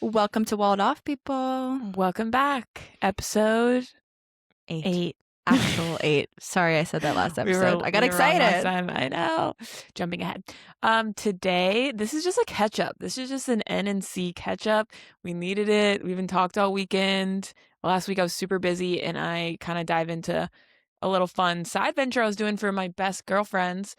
Welcome to Walled Off, people. Welcome back. Episode 8. 8. Actual 8. Sorry I said that last episode. I got we were wrong last excited. time. I know. Jumping ahead. Today, this is just a catch up. This is just an N and C catch up. We needed it. We haven't talked all weekend. Last week I was super busy and I kind of dive into a little fun side venture I was doing for my best girlfriends.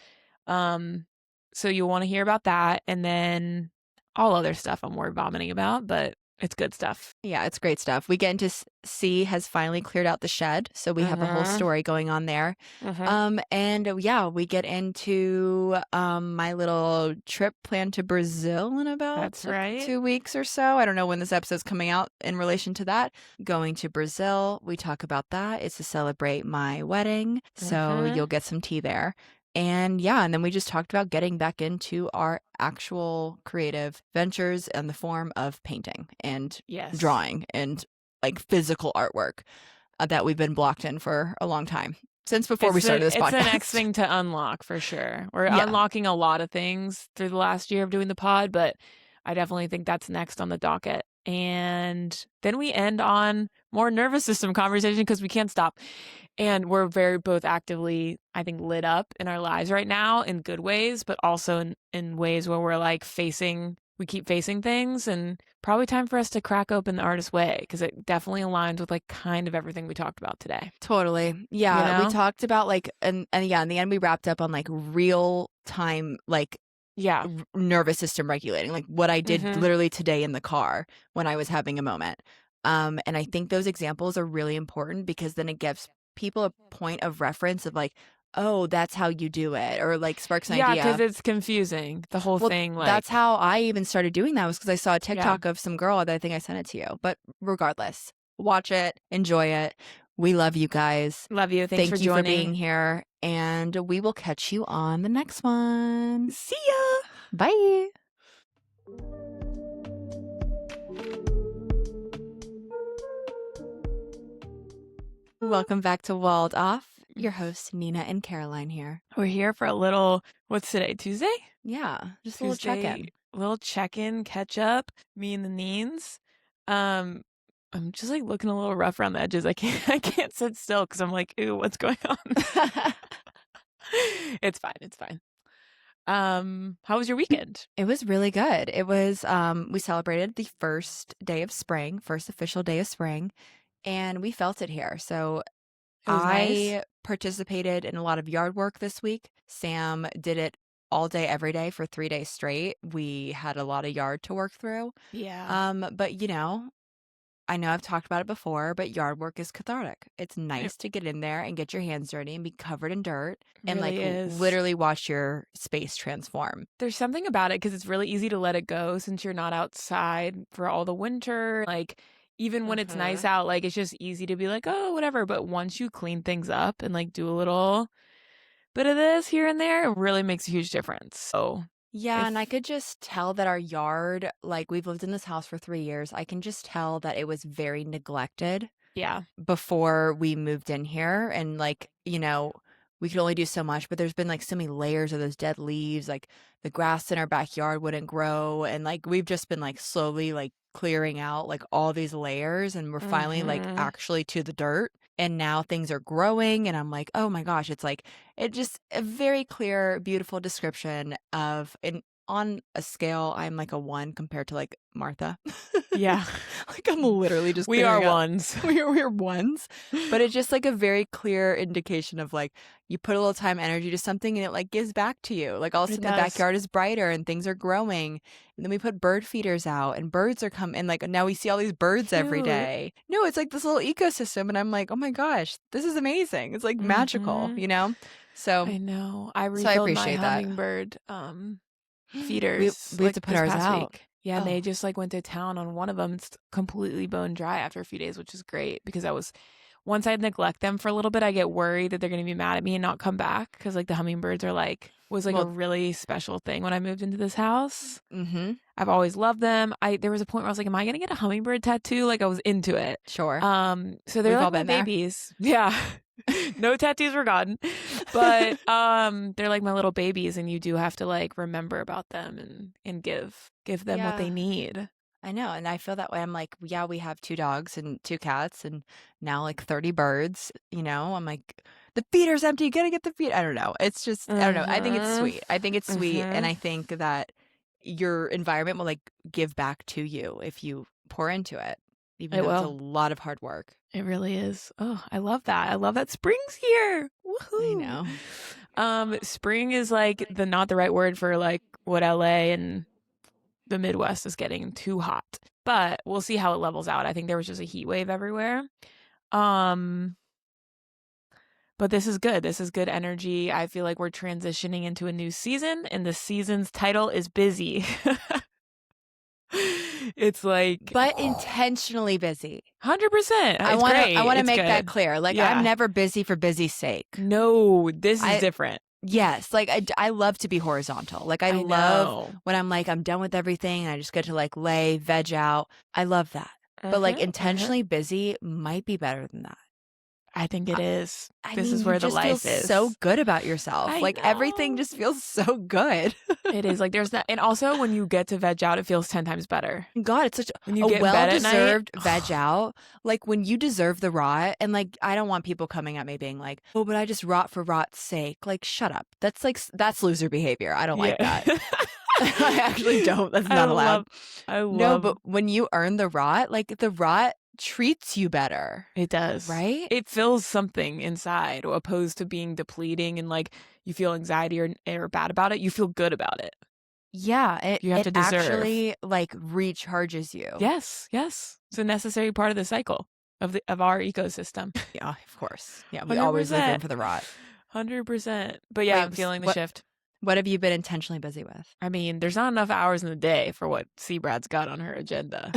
So you'll want to hear about that, and then all other stuff I'm more vomiting about, but it's good stuff. Yeah, it's great stuff. We get into C has finally cleared out the shed, so we have a whole story going on there. And yeah, we get into my little trip planned to Brazil in about 2 weeks or so. I don't know when this episode's coming out in relation to that. Going to Brazil, we talk about that. It's to celebrate my wedding, so you'll get some tea there. And yeah, and then we just talked about getting back into our actual creative ventures in the form of painting and drawing and like physical artwork that we've been blocked in for a long time. Since before we started this podcast. It's the next thing to unlock for sure. We're unlocking a lot of things through the last year of doing the pod, but I definitely think that's next on the docket. And then we end on more nervous system conversation because we can't stop. And we're very both actively, I think, lit up in our lives right now in good ways, but also in ways where we're like we keep facing things, and probably time for us to crack open the artist way because it definitely aligns with like kind of everything we talked about today. Totally. Yeah. We talked about like, and yeah, in the end we wrapped up on like real time, like nervous system regulating, like what I did literally today in the car when I was having a moment. And I think those examples are really important because then it gives people a point of reference of like, oh, that's how you do it, or like sparks an idea. Yeah, because it's confusing, the whole thing. Like, that's how I even started doing that, was because I saw a TikTok of some girl that I think I sent it to you. But regardless, watch it, enjoy it. We love you guys. Love you. Thank you for being here. And we will catch you on the next one. See ya. Bye. Welcome back to Walled Off. Your hosts, Nina and Caroline here. We're here for a little, what's today, Tuesday? Yeah, just a little check-in. Little check-in, catch up, me and the Neens. I'm just like looking a little rough around the edges. I can't sit still because I'm like, ew, what's going on? It's fine. How was your weekend? It was really good. It was, we celebrated the first official day of spring, and we felt it here. So I participated in a lot of yard work this week. Sam did it all day, every day for 3 days straight. We had a lot of yard to work through. Yeah. But you know, I know I've talked about it before, but yard work is cathartic. It's nice to get in there and get your hands dirty and be covered in dirt and literally watch your space transform. There's something about it because it's really easy to let it go since you're not outside for all the winter. Like, even when it's nice out, like, it's just easy to be like, oh, whatever. But once you clean things up and like do a little bit of this here and there, it really makes a huge difference. So yeah, and I could just tell that our yard, like, we've lived in this house for 3 years. I can just tell that it was very neglected. Yeah. Before we moved in here, and like, you know, we could only do so much, but there's been like so many layers of those dead leaves, like the grass in our backyard wouldn't grow, and like we've just been like slowly like clearing out like all these layers, and we're finally like actually to the dirt, and now things are growing, and I'm like, oh my gosh, it's like, it just a very clear, beautiful description of, and on a scale, I'm like a 1 compared to like Martha. Yeah. Like I'm literally just we are ones. We're ones. But it's just like a very clear indication of like, you put a little time, energy to something, and it like gives back to you. Like all of a sudden the backyard is brighter and things are growing. And then we put bird feeders out and birds are coming, and like now we see all these birds every day. No, it's like this little ecosystem, and I'm like, oh my gosh, this is amazing. It's like magical, you know? So I know. I refilled my hummingbird feeders. We have to put ours out. Week. Yeah, and they just like went to town on one of them. It's completely bone dry after a few days, which is great because once I neglect them for a little bit, I get worried that they're going to be mad at me and not come back because like the hummingbirds are like, was like a really special thing when I moved into this house. I've always loved them. There was a point where I was like, am I going to get a hummingbird tattoo? Like I was into it. Sure. So they're like my babies. Yeah. No tattoos were gotten, but they're like my little babies, and you do have to like remember about them and give them what they need. I know, and I feel that way. I'm like, yeah, we have 2 dogs and 2 cats and now like 30 birds, you know? I'm like, the feeder's empty, you gotta get the feed. I don't know. It's just, I don't know. I think it's Mhm. sweet. I think it's sweet, and Mhm. I think that your environment will like give back to you if you pour into it, even It though it's a will. lot of hard work. It really is. Oh, I love that. I love that spring's here. I Woohoo. know. Spring is like the not the right word for like what LA and the Midwest is getting too hot. But we'll see how it levels out. I think there was just a heat wave everywhere. Um but this is good. This is good energy. I feel like we're transitioning into a new season, and the season's title is busy. It's like But intentionally busy. 100%. I It's want to I great. want to It's make that good. clear. Like I'm Yeah. never busy for busy's sake. No, this is I different. Yes, like I love to be horizontal. Like I I love know. when I'm like I'm done with everything and I just get to like lay, veg out. I love that. But like intentionally busy might be better than that. I think it is. I This mean, is you where the just feel life so is. good about yourself. I Like everything know. just feels so good. It is like there's that, and also when you get to veg out, it feels 10 times better. God, it's such When you a get in bed at night, well-deserved veg out. Like when you deserve the rot, and like I don't want people coming at me being like, "Oh, but I just rot for rot's sake." Like, shut up. That's like that's loser behavior. I don't like yeah. that. I actually don't. That's I not allowed. No, love but when you earn the rot, like the rot treats you better, it does. right? It fills something inside, opposed to being depleting and like you feel anxiety or bad about it. You feel good about it. Yeah, You have it to deserve. actually like recharges you. Yes, yes. It's a necessary part of the cycle of our ecosystem. Yeah, of course. Yeah, we always leave room 100%. for the rot. 100%. But yeah, Wait, I'm feeling the what shift. what have you been intentionally busy with? I mean, there's not enough hours in the day for what Brad's got on her agenda.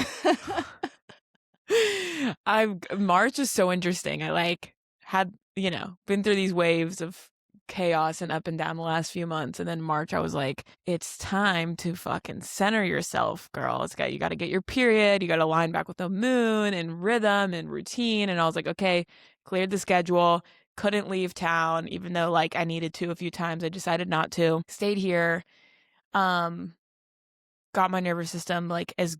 March is so interesting. I like had, been through these waves of chaos and up and down the last few months, and then March I was like, it's time to fucking center yourself, girl. You got to get your period, you got to line back with the moon and rhythm and routine. And I was like, okay, cleared the schedule, couldn't leave town even though like I needed to a few times. I decided not to. Stayed here. Got my nervous system like as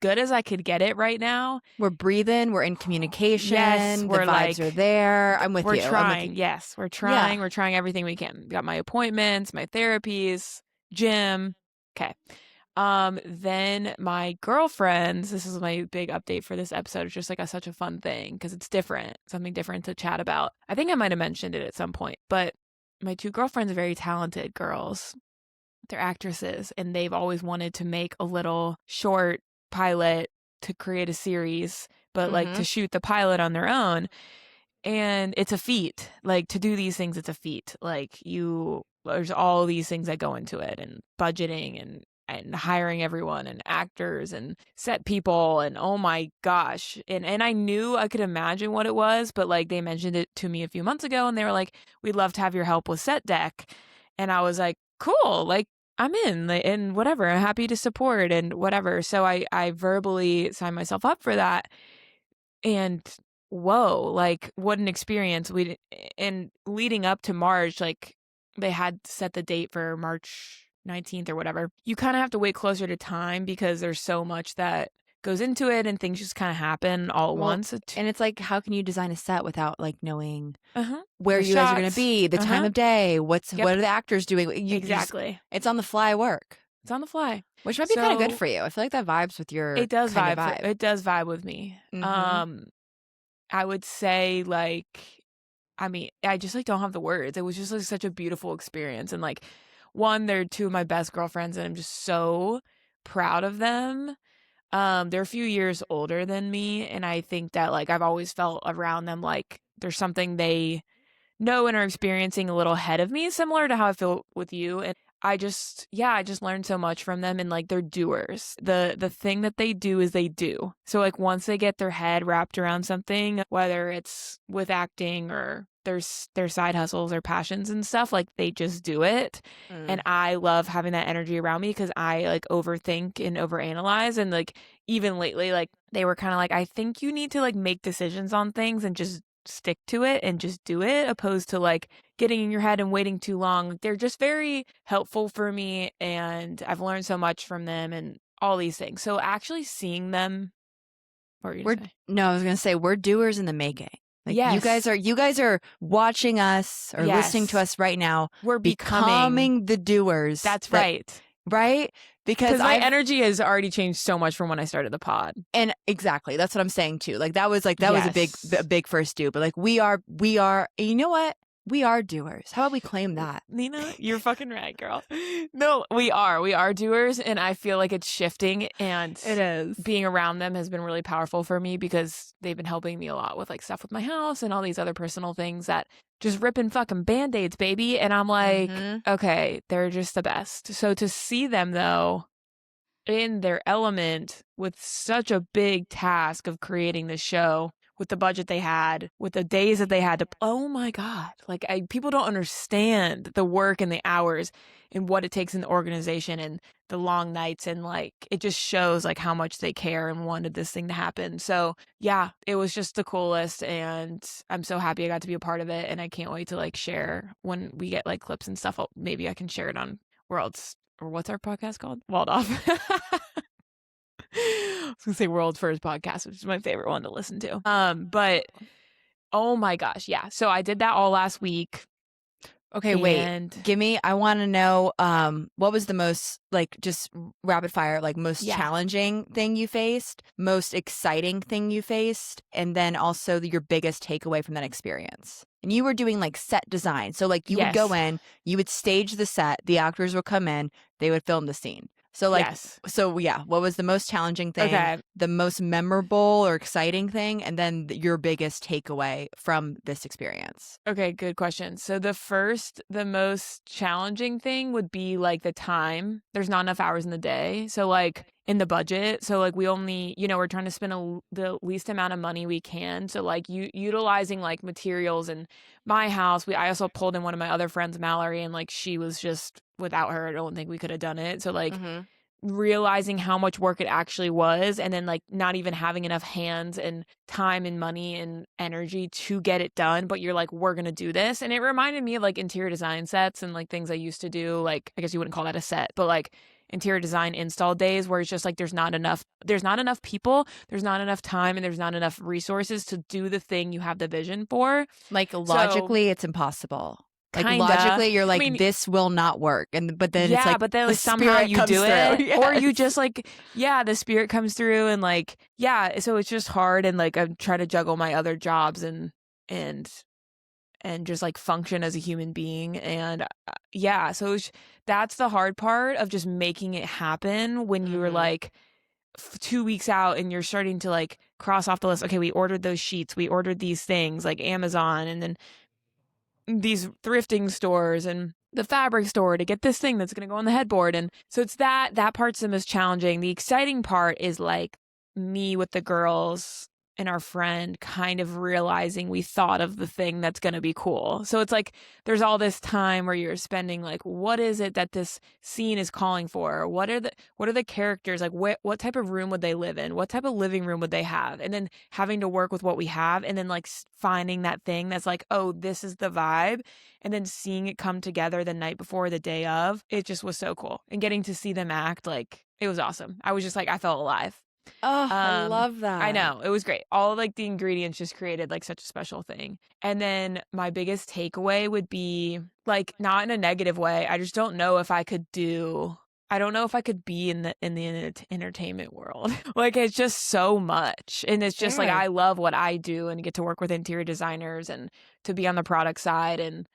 good as I could get it right now. We're breathing, we're in communication, Yes, the we're vibes are there. I'm with we're you. trying. Yes, we're trying. Yeah. We're trying everything we can. Got my appointments, my therapies, gym. Okay. Then my girlfriends, this is my big update for this episode. It's just like such a fun thing because it's different, something different to chat about. I think I might have mentioned it at some point, but my 2 girlfriends are very talented girls. They're actresses, and they've always wanted to make a little short pilot to create a series, but like to shoot the pilot on their own. And it's a feat. Like to do these things, it's a feat. Like there's all these things that go into it, and budgeting and hiring everyone and actors and set people, and oh my gosh. And I knew I could imagine what it was, but like they mentioned it to me a few months ago and they were like, we'd love to have your help with set deck. And I was like, cool, like I'm in and whatever, I'm happy to support and whatever. So I verbally signed myself up for that. And whoa, like what an experience. And leading up to March, like they had set the date for March 19th or whatever. You kind of have to wait closer to time because there's so much that goes into it and things just kind of happen all at once. And it's like, how can you design a set without like knowing where The you guys are going shots. to be, the time of day, what are the actors doing? Exactly. It's on the fly work. It's on the fly. Which might be kind of good for you. I feel like that vibes with your It does kind vibe. of vibe. It does vibe with me. I would say like, I mean, I just like don't have the words. It was just like such a beautiful experience. And like, one, they're 2 of my best girlfriends and I'm just so proud of them. They're a few years older than me. And I think that like, I've always felt around them like there's something they know and are experiencing a little ahead of me, similar to how I feel with you. And I just learned so much from them, and like they're doers. The thing that they do is they do. So like once they get their head wrapped around something, whether it's with acting or their side hustles or passions and stuff, like they just do it. And I love having that energy around me because I like overthink and overanalyze. And like even lately, like they were kind of like, I think you need to like make decisions on things and just stick to it and just do it, opposed to like getting in your head and waiting too long. They're just very helpful for me, and I've learned so much from them. And all these things. So actually seeing them, what were you going to say? No, I was going to say we're doers in the making. Like yes. you guys are watching us or listening to us right now. We're becoming the doers. That's right. Right? Because my energy has already changed so much from when I started the pod. And exactly. That's what I'm saying too. Like that was a big first do. But like we are, you know what? We are doers. How about we claim that? Nina, you're fucking right, girl. No, we are doers. And I feel like it's shifting, and it is. Being around them has been really powerful for me because they've been helping me a lot with like stuff with my house and all these other personal things that just ripping fucking Band-Aids, baby. And I'm like, okay, they're just the best. So to see them though in their element with such a big task of creating this show, with the budget they had, with the days that they had to, oh my God. Like people don't understand the work and the hours and what it takes in the organization and the long nights. And like, it just shows like how much they care and wanted this thing to happen. So yeah, it was just the coolest. And I'm so happy I got to be a part of it. And I can't wait to like share when we get like clips and stuff. Maybe I can share it on Worlds, or what's our podcast called? Walled Off. I was gonna say World's First Podcast, which is my favorite one to listen to. But oh my gosh, yeah. So I did that all last week. Okay, wait. I want to know what was the most, like, just rapid fire, like, most challenging thing you faced, most exciting thing you faced, and then also your biggest takeaway from that experience. And you were doing like set design. So like you would go in, you would stage the set, the actors would come in, they would film the scene. So like, what was the most challenging thing, the most memorable or exciting thing, and then your biggest takeaway from this experience? Okay, good question. So the most challenging thing would be like the time. There's not enough hours in the day. So like in the budget. So like we only, we're trying to spend the least amount of money we can. So like utilizing like materials in my house. I also pulled in one of my other friends, Mallory, and like she was just, without her, I don't think we could have done it. So like realizing how much work it actually was, and then like not even having enough hands and time and money and energy to get it done, but you're like, we're gonna do this. And it reminded me of like interior design sets and like things I used to do. Like, I guess you wouldn't call that a set, but like interior design install days where it's just like there's not enough people, there's not enough time, and there's not enough resources to do the thing you have the vision for. Like logically, it's impossible. Like kinda. Logically, you're like, this will not work, but then it's like, but then like, somehow you do it, or you just like, the spirit comes through, and like, so it's just hard, and like I'm trying to juggle my other jobs and just like function as a human being, and so that's the hard part of just making it happen when you're like 2 weeks out and you're starting to like cross off the list. Okay, we ordered those sheets, we ordered these things like Amazon, and then these thrifting stores and the fabric store to get this thing that's going to go on the headboard. And so it's that part's the most challenging. The exciting part is like me with the girls and our friend kind of realizing we thought of the thing that's going to be cool. So it's like there's all this time where you're spending like, what is it that this scene is calling for? What are the characters? Like what type of room would they live in? What type of living room would they have? And then having to work with what we have, and then like finding that thing that's like, oh, this is the vibe. And then seeing it come together the night before, the day of, it just was so cool. And getting to see them act, like, it was awesome. I was just like, I felt alive. Oh, I love that. I know. It was great. All like the ingredients just created like such a special thing. And then my biggest takeaway would be like, not in a negative way. I just don't know if I could be in the entertainment world. Like, it's just so much. And it's just like, I love what I do and get to work with interior designers and to be on the product side. And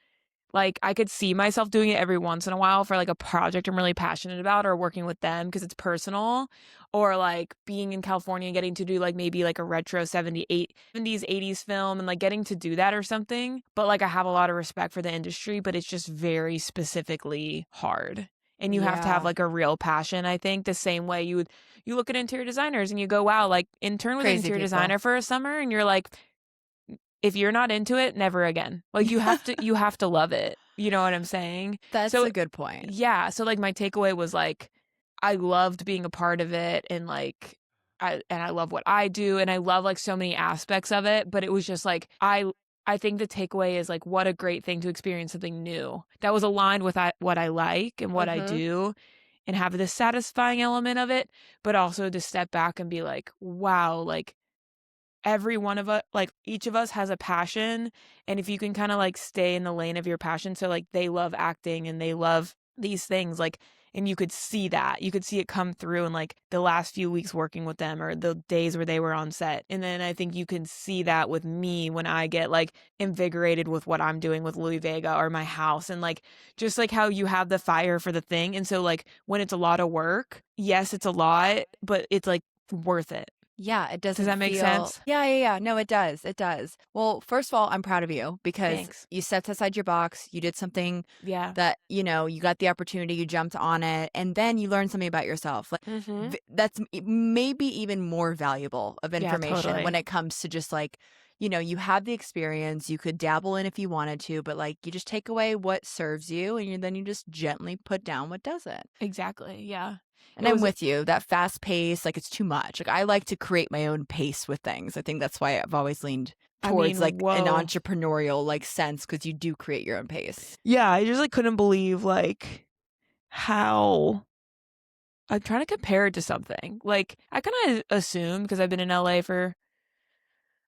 like, I could see myself doing it every once in a while for like a project I'm really passionate about, or working with them because it's personal, or like being in California and getting to do like maybe like a retro 70s, 80s film and like getting to do that or something. But like, I have a lot of respect for the industry, but it's just very specifically hard. And you have to have like a real passion, I think, the same way you look at interior designers and you go, wow, like intern with an interior designer for a summer, and you're like, if you're not into it, never again. Like you have to love it. You know what I'm saying? That's a good point. Yeah. So like my takeaway was like, I loved being a part of it, and like, I love what I do, and I love like so many aspects of it. But it was just like, I think the takeaway is like, what a great thing to experience something new that was aligned with what I like and what I do. and have this satisfying element of it, but also to step back and be like, wow, like every one of us, like each of us has a passion. And if you can kind of like stay in the lane of your passion, so like they love acting and they love these things, like, and you could see it come through in like the last few weeks working with them or the days where they were on set. And then I think you can see that with me when I get like invigorated with what I'm doing with Louis Vega or my house, and like just like how you have the fire for the thing. And so like when it's a lot of work, yes, it's a lot, but it's like worth it. Yeah, it doesn't Does that make sense? Yeah. No, it does. It does. Well, first of all, I'm proud of you because Thanks. you stepped outside your box. You did something Yeah. that, you know, you got the opportunity, you jumped on it, and then you learned something about yourself. Like that's maybe even more valuable of information when it comes to just like, you know, you have the experience, you could dabble in if you wanted to, but like you just take away what serves you and then you just gently put down what doesn't. Exactly. Yeah. And I'm with you. That fast pace, like it's too much. Like I like to create my own pace with things. I think that's why I've always leaned towards like an entrepreneurial like sense, because you do create your own pace. Yeah, I just like couldn't believe like how I'm trying to compare it to something. Like I kind of assumed, because I've been in LA for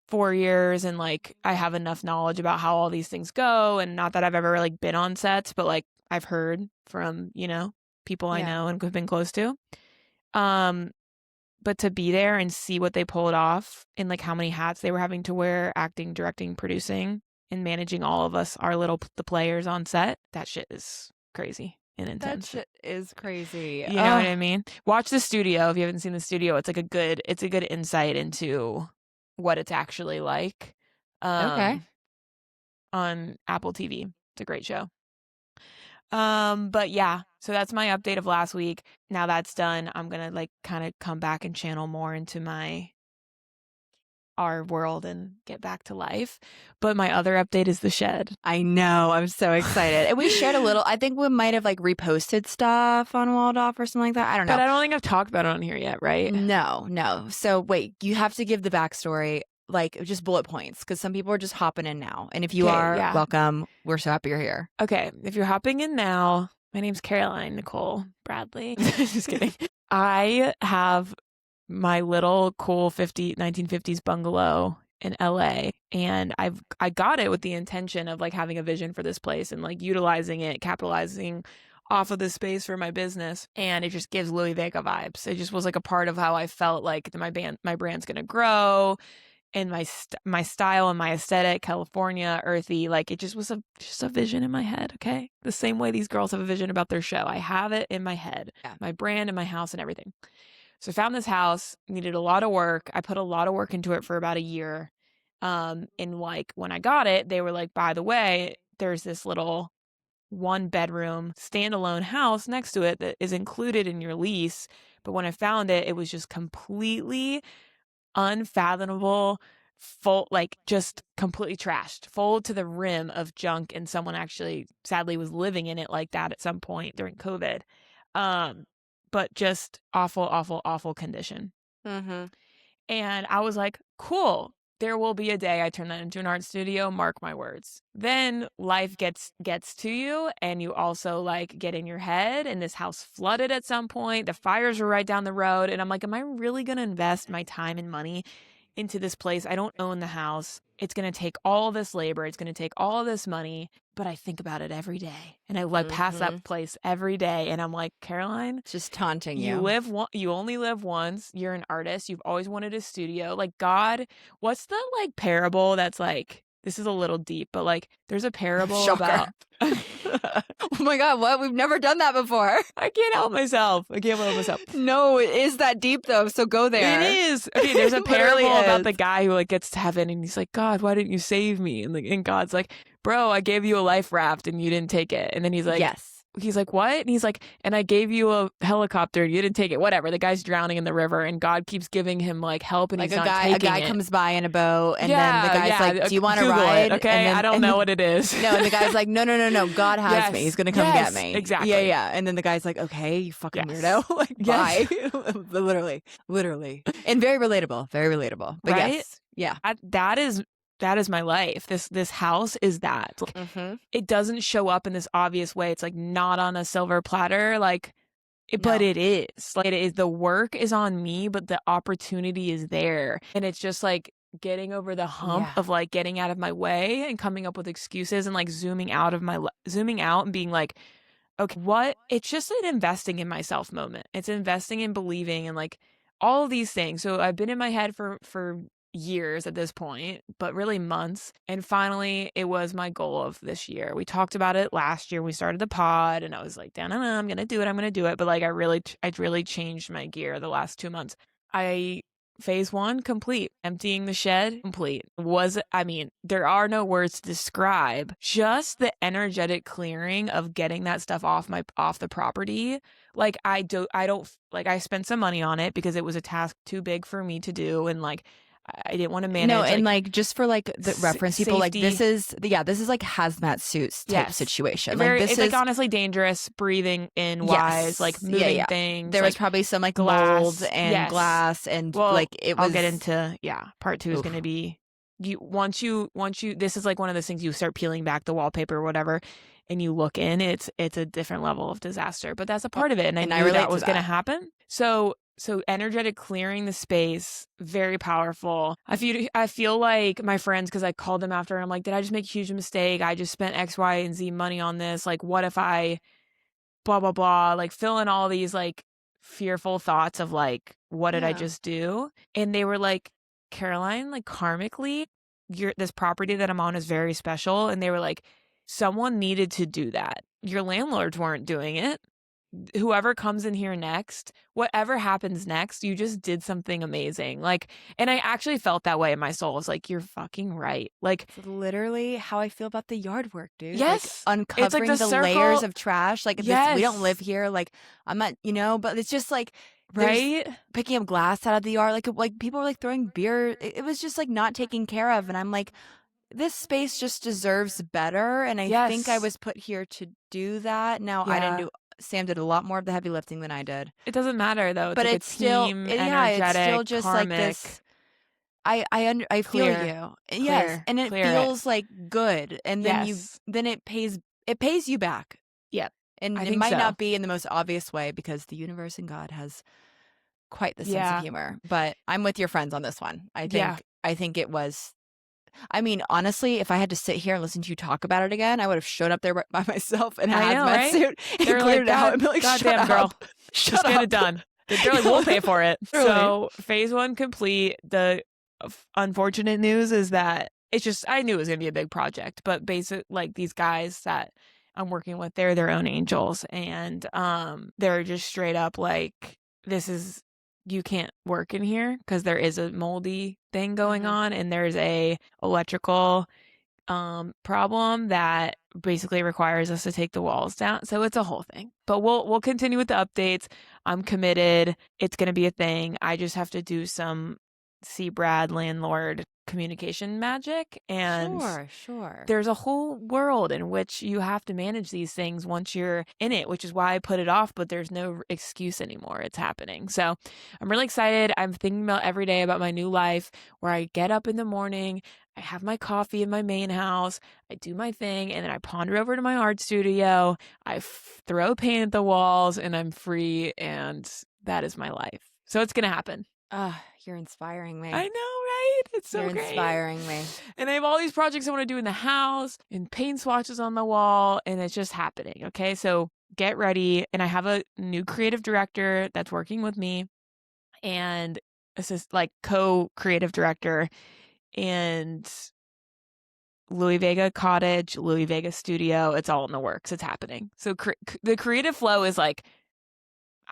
4 years and like I have enough knowledge about how all these things go, and not that I've ever like been on sets, but like I've heard from, you know, people I know and have been close to. But to be there and see what they pulled off and like how many hats they were having to wear, acting, directing, producing, and managing all of us, the players on set, that shit is crazy and intense. That shit is crazy. You know what I mean? Watch the studio. If you haven't seen the studio, it's a good insight into what it's actually like. Okay. On Apple TV. It's a great show. But yeah, so that's my update of last week. Now that's done, I'm gonna like kind of come back and channel more into our world and get back to life. But my other update is the shed. I know, I'm so excited. And we shared a little, I think we might have like reposted stuff on Waldorf or something like that. I don't know. But I don't think I've talked about it on here yet, right? No. So wait, you have to give the backstory, like just bullet points, because some people are just hopping in now. And if you are, welcome. We're so happy you're here. Okay, if you're hopping in now, my name's Caroline Nicole Bradley. Just kidding. I have my little cool 1950s bungalow in LA, and I got it with the intention of like having a vision for this place and like utilizing it, capitalizing off of this space for my business. And it just gives Louis Vega vibes. It just was like a part of how I felt like my brand's gonna grow. And my style and my aesthetic, California, earthy, like it just was just a vision in my head, okay? The same way these girls have a vision about their show. I have it in my head, my brand and my house and everything. So I found this house, needed a lot of work. I put a lot of work into it for about a year. And like when I got it, they were like, by the way, there's this little 1-bedroom standalone house next to it that is included in your lease. But when I found it, it was just completely unfathomable, full, like just completely trashed, full to the rim of junk, and someone actually sadly was living in it like that at some point during COVID. But just awful condition. And I was like, cool, there will be a day I turn that into an art studio, mark my words. Then life gets to you, and you also like get in your head, and this house flooded at some point. The fires were right down the road, and I'm like, am I really going to invest my time and money into this place? I don't own the house. It's going to take all this labor. It's going to take all this money. But I think about it every day, and I like pass that place every day, and I'm like, Caroline, it's just taunting you. You only live once. You're an artist. You've always wanted a studio. Like, God, what's the like parable that's like, this is a little deep, but like there's a parable about oh my God, what? We've never done that before. I can't help myself. No, it is that deep though, so go there. It is. Okay, there's a parable about the guy who like gets to heaven and he's like, God, why didn't you save me? And God's like, bro, I gave you a life raft and you didn't take it. And then he's like, yes. He's like, what? And he's like, and I gave you a helicopter and you didn't take it. Whatever. The guy's drowning in the river, and God keeps giving him like help, and like he's not taking it. A guy comes by in a boat, and then the guy's like, do you want to ride? Okay, I don't know what it is. No, and the guy's like, no. God has me. He's going to come get me. Exactly. Yeah. And then the guy's like, okay, you fucking weirdo. Like, bye. Literally. And very relatable. But right? Yes. Yeah. That is my life. This house is that. It doesn't show up in this obvious way. It's like not on a silver platter. Like But it is. Like, it is. The work is on me, but the opportunity is there. And it's just like getting over the hump of like getting out of my way and coming up with excuses and like zooming out and being like, okay, what? It's just an investing in myself moment. It's investing in believing and like all of these things. So I've been in my head for years at this point, but really months. And finally, it was my goal of this year. We talked about it last year. We started the pod and I was like, I'm going to do it. I'm going to do it. But like, I really changed my gear the last 2 months. Phase 1 complete. Emptying the shed complete. There are no words to describe just the energetic clearing of getting that stuff off the property. Like I spent some money on it because it was a task too big for me to do, and like I didn't want to manage. No, and like just for like the reference, people, like this is like hazmat suits type situation. It's like honestly dangerous, breathing in wise, like moving things. There was probably some like mold and glass, and like it was. I'll get into part 2 is going to be once you this is like one of those things, you start peeling back the wallpaper or whatever, and you look in, it's a different level of disaster, but that's a part of it, and I knew that was going to happen. So energetic clearing the space, very powerful. I feel like my friends, because I called them after, and I'm like, did I just make a huge mistake? I just spent X, Y, and Z money on this. Like, what if I blah, blah, blah, like fill in all these like fearful thoughts of like, what did I just do? And they were like, Caroline, like karmically, this property that I'm on is very special. And they were like, someone needed to do that. Your landlords weren't doing it. Whoever comes in here next, whatever happens next, you just did something amazing. Like, and I actually felt that way in my soul. I was like, you're fucking right. Like, it's literally how I feel about the yard work, dude. Yes. Like, uncovering the layers of trash. Like, we don't live here. Like, I'm not, but it's just like, right? Picking up glass out of the yard. Like people were like throwing beer. It was just like not taken care of. And I'm like, this space just deserves better. And I think I was put here to do that. Now, I didn't do. Sam did a lot more of the heavy lifting than I did. It doesn't matter though. But like it's still, energetic, it's still just karmic, like this. I feel you. Yes, and it feels like good, and then it pays you back. Yeah, and it might not be in the most obvious way because the universe and God has quite the sense of humor. But I'm with your friends on this one. I think it was. I mean, honestly, if I had to sit here and listen to you talk about it again, I would have shown up there by myself in a hazmat suit and cleared it out and be like, "Shut up, girl, just get it done." They're like, "We'll pay for it." So phase 1 complete. The unfortunate news is that it's just, I knew it was going to be a big project, but basically, like, these guys that I'm working with, they're their own angels, and they're just straight up like, you can't work in here because there is a moldy thing going on, and there's a electrical problem that basically requires us to take the walls down. So it's a whole thing. But we'll continue with the updates. I'm committed. It's going to be a thing. I just have to do some Brad landlord communication magic, and sure. There's a whole world in which you have to manage these things once you're in it, which is why I put it off, but there's no excuse anymore. It's happening. So I'm really excited. I'm thinking about every day about my new life where I get up in the morning, I have my coffee in my main house, I do my thing, and then I ponder over to my art studio, I throw paint at the walls, and I'm free, and that is my life. So it's going to happen. You're inspiring me. I know, right? It's so great. You're inspiring me. And I have all these projects I want to do in the house and paint swatches on the wall, and it's just happening. Okay, so get ready. And I have a new creative director that's working with me, and co-creative director, and Louis Vega Cottage, Louis Vega Studio. It's all in the works. It's happening. So the creative flow is like,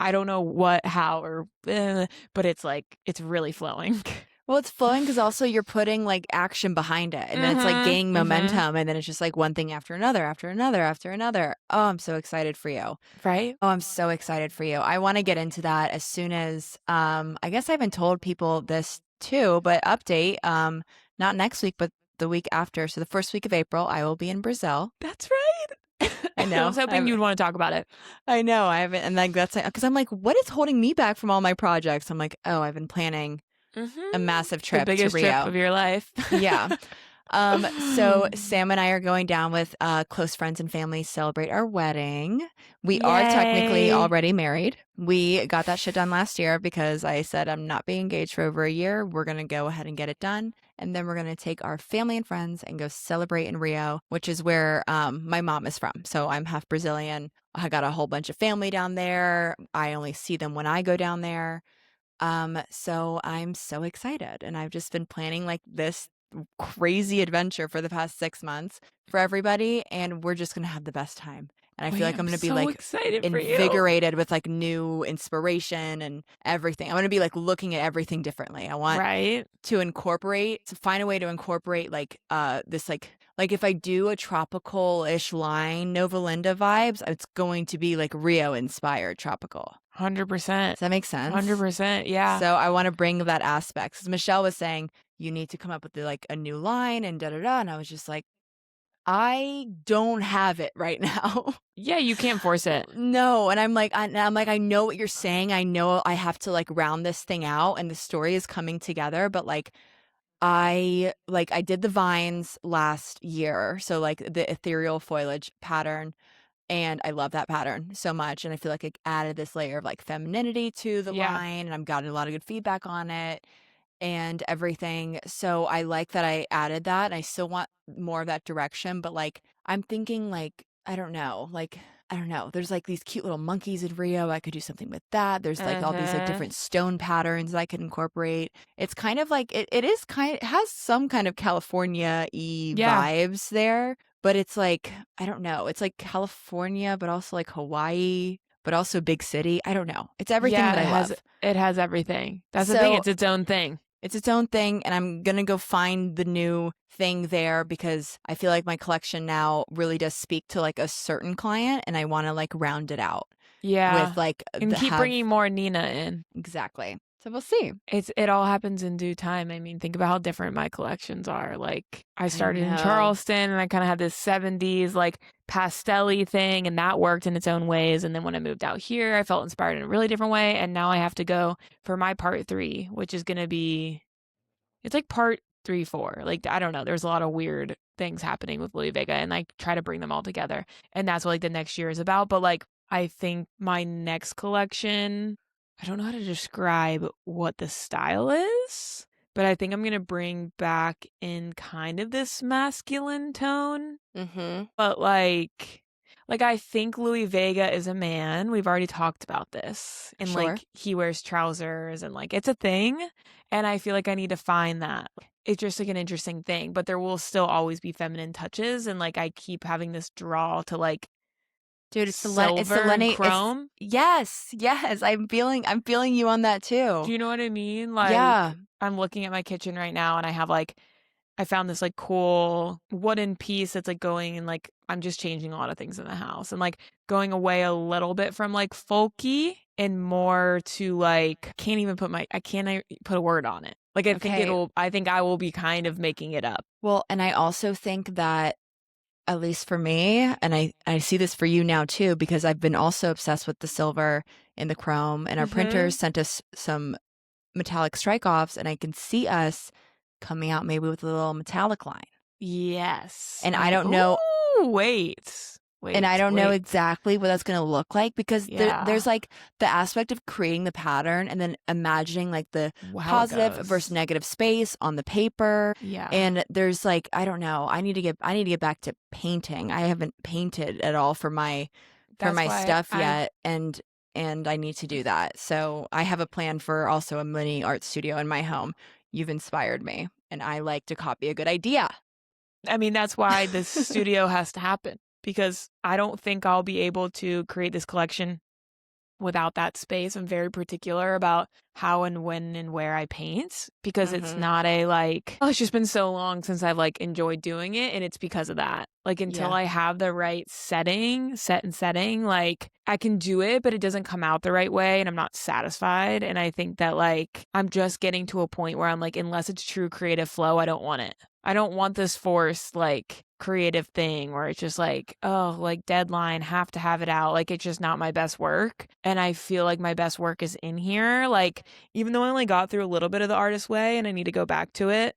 I don't know what, how, or, but it's like, it's really flowing. Well, it's flowing because also you're putting like action behind it, and then it's like gaining momentum, and then it's just like one thing after another, after another, after another. Oh, I'm so excited for you. Right? Oh, I'm so excited for you. I want to get into that as soon as, I guess I haven't told people this too, but update, not next week, but the week after. So the first week of April, I will be in Brazil. That's right. I know. I was hoping you'd want to talk about it. I know. I haven't. And like, that's because I'm like, what is holding me back from all my projects? I'm like, oh, I've been planning a massive trip the biggest to Rio. trip of your life. Yeah. So Sam and I are going down with close friends and family to celebrate our wedding. We are technically Yay. already married. We got that shit done last year because I said I'm not being engaged for over a year. We're gonna go ahead and get it done, and then we're gonna take our family and friends and go celebrate in Rio, which is where my mom is from. So I'm half Brazilian. I got a whole bunch of family down there. I only see them when I go down there. So I'm so excited, and I've just been planning like this crazy adventure for the past 6 months for everybody, and we're just gonna have the best time. And I feel like I'm gonna be so like excited for you. invigorated with like new inspiration and everything. I'm gonna be like looking at everything differently. I want to find a way to incorporate like this like if I do a tropical-ish line, Nova Linda vibes, it's going to be like Rio inspired tropical. 100%. Does that make sense? 100%. Yeah. So I want to bring that aspect. Because Michelle was saying you need to come up with like a new line and da da da, and I was just like, I don't have it right now. Yeah, you can't force it. No, and I'm like, I know what you're saying. I know I have to like round this thing out, and the story is coming together. But like, I did the vines last year, so like the ethereal foliage pattern. And I love that pattern so much. And I feel like it added this layer of like femininity to the line. And I'm gotten a lot of good feedback on it and everything. So I like that I added that. And I still want more of that direction. But like, I'm thinking like, I don't know. There's like these cute little monkeys in Rio. I could do something with that. There's like all these like different stone patterns that I could incorporate. It's kind of like, it has some kind of California-y vibes there. But it's like, I don't know. It's like California, but also like Hawaii, but also big city. I don't know. It's everything that I love. It has everything. That's the thing. It's its own thing. It's its own thing. And I'm going to go find the new thing there because I feel like my collection now really does speak to like a certain client and I want to like round it out. Yeah. With like, and keep bringing more Nina in. Exactly. So we'll see. It all happens in due time. I mean, think about how different my collections are. Like I started in Charleston and I kind of had this 70s like pastel-y thing and that worked in its own ways. And then when I moved out here, I felt inspired in a really different way. And now I have to go for my part 3, which is going to be, it's like part 3, 4. Like, I don't know. There's a lot of weird things happening with Louis Vega and I try to bring them all together. And that's what like the next year is about. But like, I think my next collection, I don't know how to describe what the style is, but I think I'm going to bring back in kind of this masculine tone. Mm-hmm. But like I think Louis Vega is a man. We've already talked about this. And like he wears trousers and like it's a thing. And I feel like I need to find that. It's just like an interesting thing, but there will still always be feminine touches. And like I keep having this draw to like, dude, it's the Lenny chrome. Yes. I'm feeling you on that too. Do you know what I mean? Like, I'm looking at my kitchen right now, and I have like, I found this like cool wooden piece that's like going and like I'm just changing a lot of things in the house and like going away a little bit from like folky and more to like I can't put a word on it. Like I think I will be kind of making it up. Well, and I also think that at least for me, and I see this for you now too, because I've been also obsessed with the silver and the chrome, and our printers sent us some metallic strike-offs, and I can see us coming out maybe with a little metallic line. Yes. And I don't know. Wait. And I don't know exactly what that's going to look like because there's like the aspect of creating the pattern and then imagining like the positive versus negative space on the paper. Yeah. And there's like, I don't know. I need to get back to painting. I haven't painted at all for my stuff yet. And I need to do that. So I have a plan for also a mini art studio in my home. You've inspired me and I like to copy a good idea. I mean, that's why this studio has to happen. Because I don't think I'll be able to create this collection without that space. I'm very particular about how and when and where I paint because it's not a like, oh, it's just been so long since I've like enjoyed doing it. And it's because of that. Like until I have the right set and setting, like I can do it, but it doesn't come out the right way and I'm not satisfied. And I think that like I'm just getting to a point where I'm like, unless it's true creative flow, I don't want it. I don't want this forced like creative thing where it's just like, oh, like deadline, have to have it out. Like it's just not my best work. And I feel like my best work is in here. Like, even though I only got through a little bit of the artist way and I need to go back to it,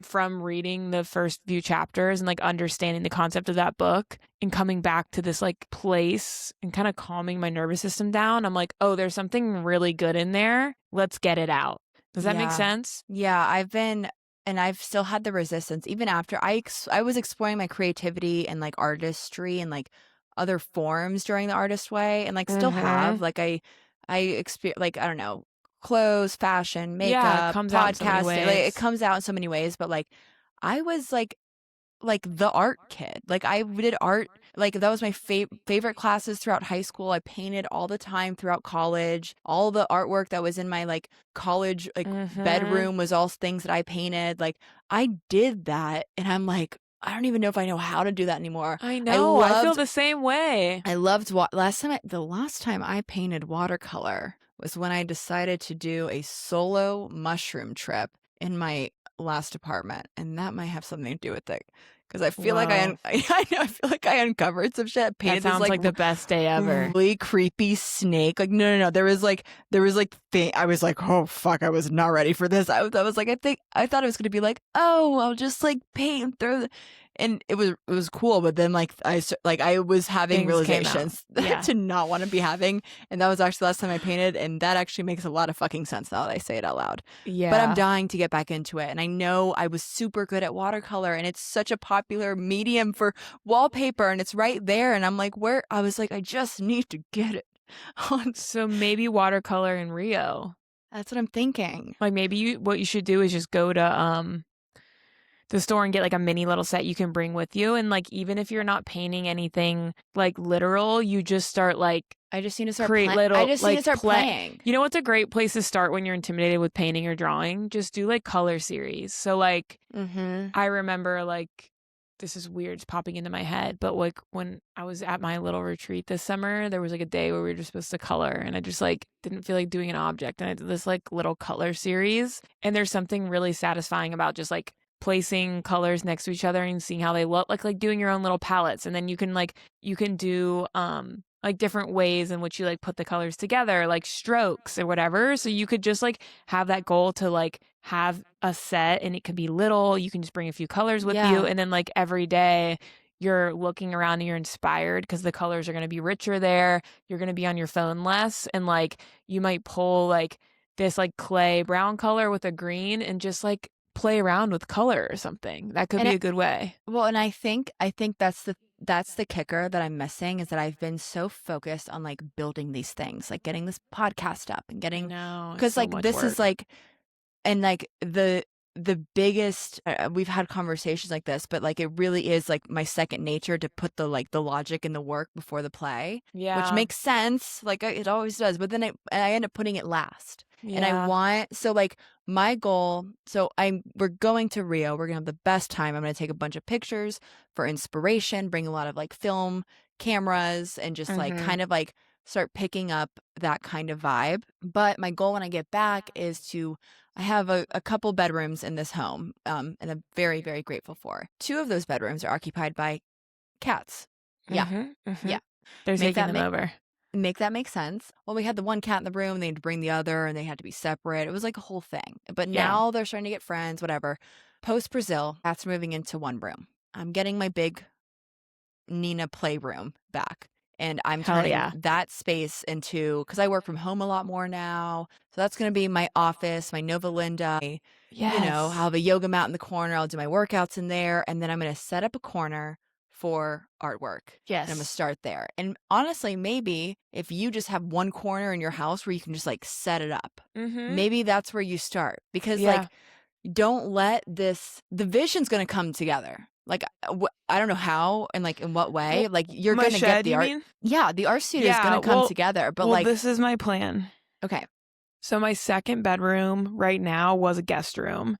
from reading the first few chapters and like understanding the concept of that book and coming back to this like place and kind of calming my nervous system down, I'm like, oh, there's something really good in there. Let's get it out. Does that make sense? Yeah, I've still had the resistance even after I was exploring my creativity and like artistry and like other forms during the artist way, and like still have like I experience, like, I don't know, clothes, fashion, Yeah, it makeup, comes out in so many podcasting, like it ways. comes out in so many ways, but like I was like the art kid. Like I did art, like that was my favorite classes throughout high school. I painted all the time throughout college. All the artwork that was in my like college like bedroom was all things that I painted. Like I did that, and I'm like, I don't even know if I know how to do that anymore. I know. I feel the same way. I loved the last time I painted watercolor was when I decided to do a solo mushroom trip in my last apartment, and that might have something to do with it. Because I feel like I know, I feel like I uncovered some shit. Painted that sounds this, like the best day ever. Really creepy snake. Like no. There was like I was like, oh fuck, I was not ready for this. I was like, I thought it was gonna be like, oh, I'll just like paint through. And it was cool, but then like I was having Things realizations to not want to be having, and that was actually the last time I painted, and that actually makes a lot of fucking sense now that I say it out loud. Yeah. But I'm dying to get back into it, and I know I was super good at watercolor, and it's such a popular medium for wallpaper, and it's right there, and I'm like, where? I was like, I just need to get it. So maybe watercolor in Rio. That's what I'm thinking. Like maybe what you should do is just go to the store and get like a mini little set you can bring with you, and like even if you're not painting anything like literal, you just start like I just need to start create little I just like need to start playing. You know what's a great place to start when you're intimidated with painting or drawing? Just do like color series. So like I remember like, this is weird, it's popping into my head, but like when I was at my little retreat this summer, there was like a day where we were just supposed to color, and I just like didn't feel like doing an object, and I did this like little color series, and there's something really satisfying about just like placing colors next to each other and seeing how they look, like doing your own little palettes, and then you can do like different ways in which you like put the colors together, like strokes or whatever. So you could just like have that goal to like have a set, and it could be little, you can just bring a few colors with you, and then like every day you're looking around and you're inspired because the colors are going to be richer there. You're going to be on your phone less, and like you might pull like this like clay brown color with a green and just like play around with color or something. That could be a good way. Well, and I think that's the kicker that I'm missing, is that I've been so focused on like building these things, like getting this podcast up and getting, because like this is like, and like the biggest we've had conversations like this, but like it really is like my second nature to put the like the logic and the work before the play, which makes sense, like it always does, but then I end up putting it last. And I want, so like my goal, so we're going to Rio, we're gonna have the best time. I'm gonna take a bunch of pictures for inspiration, bring a lot of like film cameras, and just like kind of like start picking up that kind of vibe. But my goal when I get back is I have a couple bedrooms in this home, and I'm very, very grateful for. 2 of those bedrooms are occupied by cats. Yeah. They're taking them over. Make that make sense. Well, we had the one cat in the room, they had to bring the other, and they had to be separate. It was like a whole thing. But now they're starting to get friends, whatever. Post Brazil, cats moving into one room. I'm getting my big Nina playroom back. And I'm turning that space into, because I work from home a lot more now. So that's going to be my office, my Nova Linda. You know, I'll have a yoga mat in the corner. I'll do my workouts in there. And then I'm going to set up a corner for artwork. And I'm going to start there. And honestly, maybe if you just have one corner in your house where you can just like set it up, maybe that's where you start. Because like, don't let the vision's going to come together. Like, I don't know how and like in what way. Well, like you're going to get the art. Yeah, the art studio is going to come together. But like, this is my plan. Okay. So my second bedroom right now was a guest room.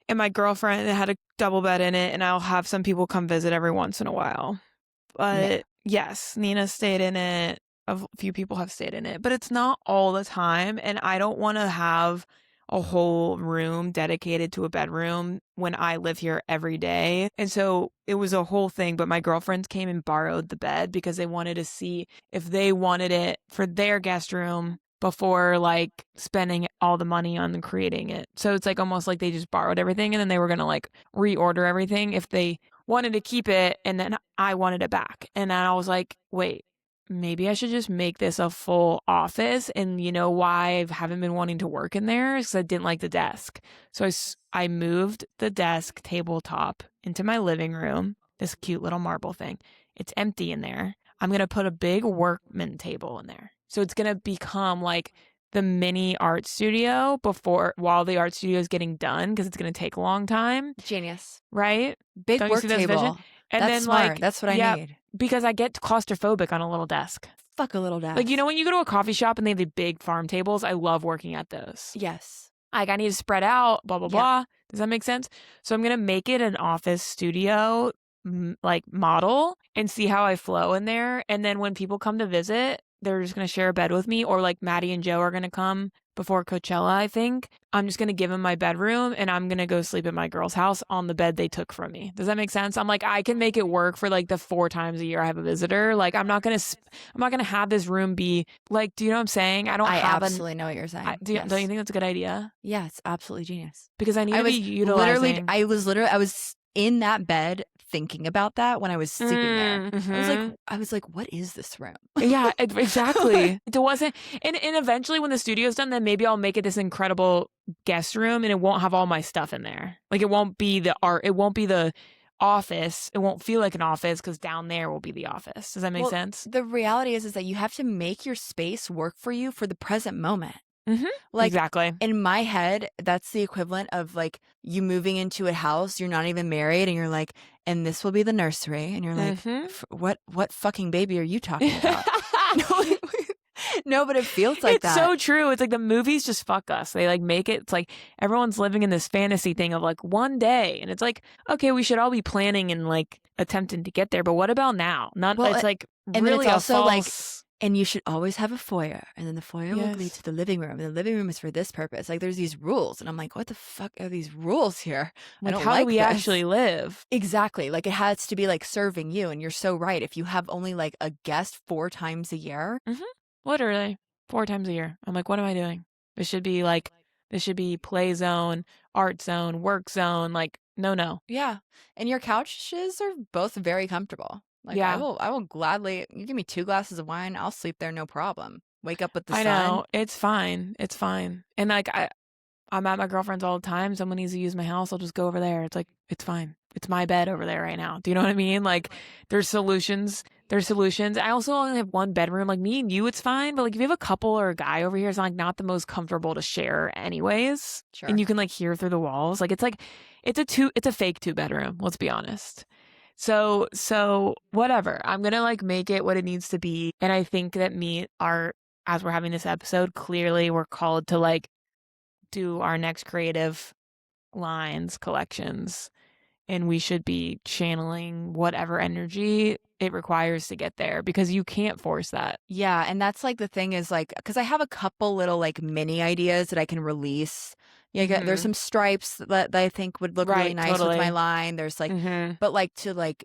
And my girlfriend had a double bed in it, and I'll have some people come visit every once in a while. But yes, Nina stayed in it. A few people have stayed in it, but it's not all the time. And I don't want to have a whole room dedicated to a bedroom when I live here every day. And so it was a whole thing, but my girlfriends came and borrowed the bed because they wanted to see if they wanted it for their guest room. before like spending all the money on creating it. So it's like almost like they just borrowed everything and then they were going to like reorder everything if they wanted to keep it, and then I wanted it back. And then I was like, wait, maybe I should just make this a full office. And you know why I haven't been wanting to work in there is because I didn't like the desk. So I moved the desk tabletop into my living room, this cute little marble thing. It's empty in there. I'm going to put a big workman table in there. So it's going to become like the mini art studio while the art studio is getting done, because it's going to take a long time. Genius. Right? Big work table. And that's then smart. like, that's what I need. Because I get claustrophobic on a little desk. Fuck a little desk. Like, you know, when you go to a coffee shop and they have the big farm tables, I love working at those. Yes. Like, I need to spread out, blah, blah, blah. Does that make sense? So I'm going to make it an office studio like model and see how I flow in there. And then when people come to visit, they're just going to share a bed with me, or like Maddie and Joe are going to come before Coachella, I think. I'm just going to give them my bedroom and I'm going to go sleep at my girl's house on the bed they took from me. Does that make sense? I'm like, I can make it work for like the 4 times a year I have a visitor. Like, I'm not going to have this room be like, do you know what I'm saying? I absolutely know what you're saying. Don't you think that's a good idea? Yeah, it's absolutely genius. Because I need to be utilizing. I was in that bed thinking about that when I was sleeping there. Mm-hmm. I was like, what is this room? Yeah, exactly. It wasn't, and eventually when the studio's done, then maybe I'll make it this incredible guest room, and it won't have all my stuff in there. Like, it won't be the art, it won't be the office. It won't feel like an office because down there will be the office. Does that make sense? The reality is that you have to make your space work for you for the present moment. Mm-hmm. Like, exactly. In my head, that's the equivalent of like you moving into a house, you're not even married, and you're like, and this will be the nursery, and you're like, what fucking baby are you talking about? No, but it feels like that. It's so true. It's like the movies just fuck us. They like make it. It's like everyone's living in this fantasy thing of like one day, and it's like, okay, we should all be planning and like attempting to get there, but what about now? It's like really also like. And you should always have a foyer, and then the foyer will lead to the living room, and the living room is for this purpose. Like, there's these rules, and I'm like, what the fuck are these rules here? Like, how do we actually live? Exactly. Like, it has to be like serving you, and you're so right. If you have only like a guest 4 times a year, literally 4 times a year, I'm like, what am I doing? This should be play zone, art zone, work zone. Like, no. Yeah, and your couches are both very comfortable. Like, I will gladly, you give me 2 glasses of wine, I'll sleep there, no problem. Wake up with the sun. I know, it's fine. And like, I'm at my girlfriend's all the time. Someone needs to use my house, I'll just go over there. It's like, it's fine. It's my bed over there right now. Do you know what I mean? Like, there's solutions. I also only have 1 bedroom. Like, me and you, it's fine. But like, if you have a couple or a guy over here, it's like not the most comfortable to share anyways. Sure. And you can like hear through the walls. Like, it's a fake 2 bedroom. Let's be honest. So whatever. I'm going to like make it what it needs to be. And I think that as we're having this episode, clearly we're called to like do our next creative lines, collections, and we should be channeling whatever energy it requires to get there, because you can't force that. Yeah. And that's like the thing is like, because I have a couple little like mini ideas that I can release. Yeah, there's some stripes that I think would look really nice with my line. There's like, but like to like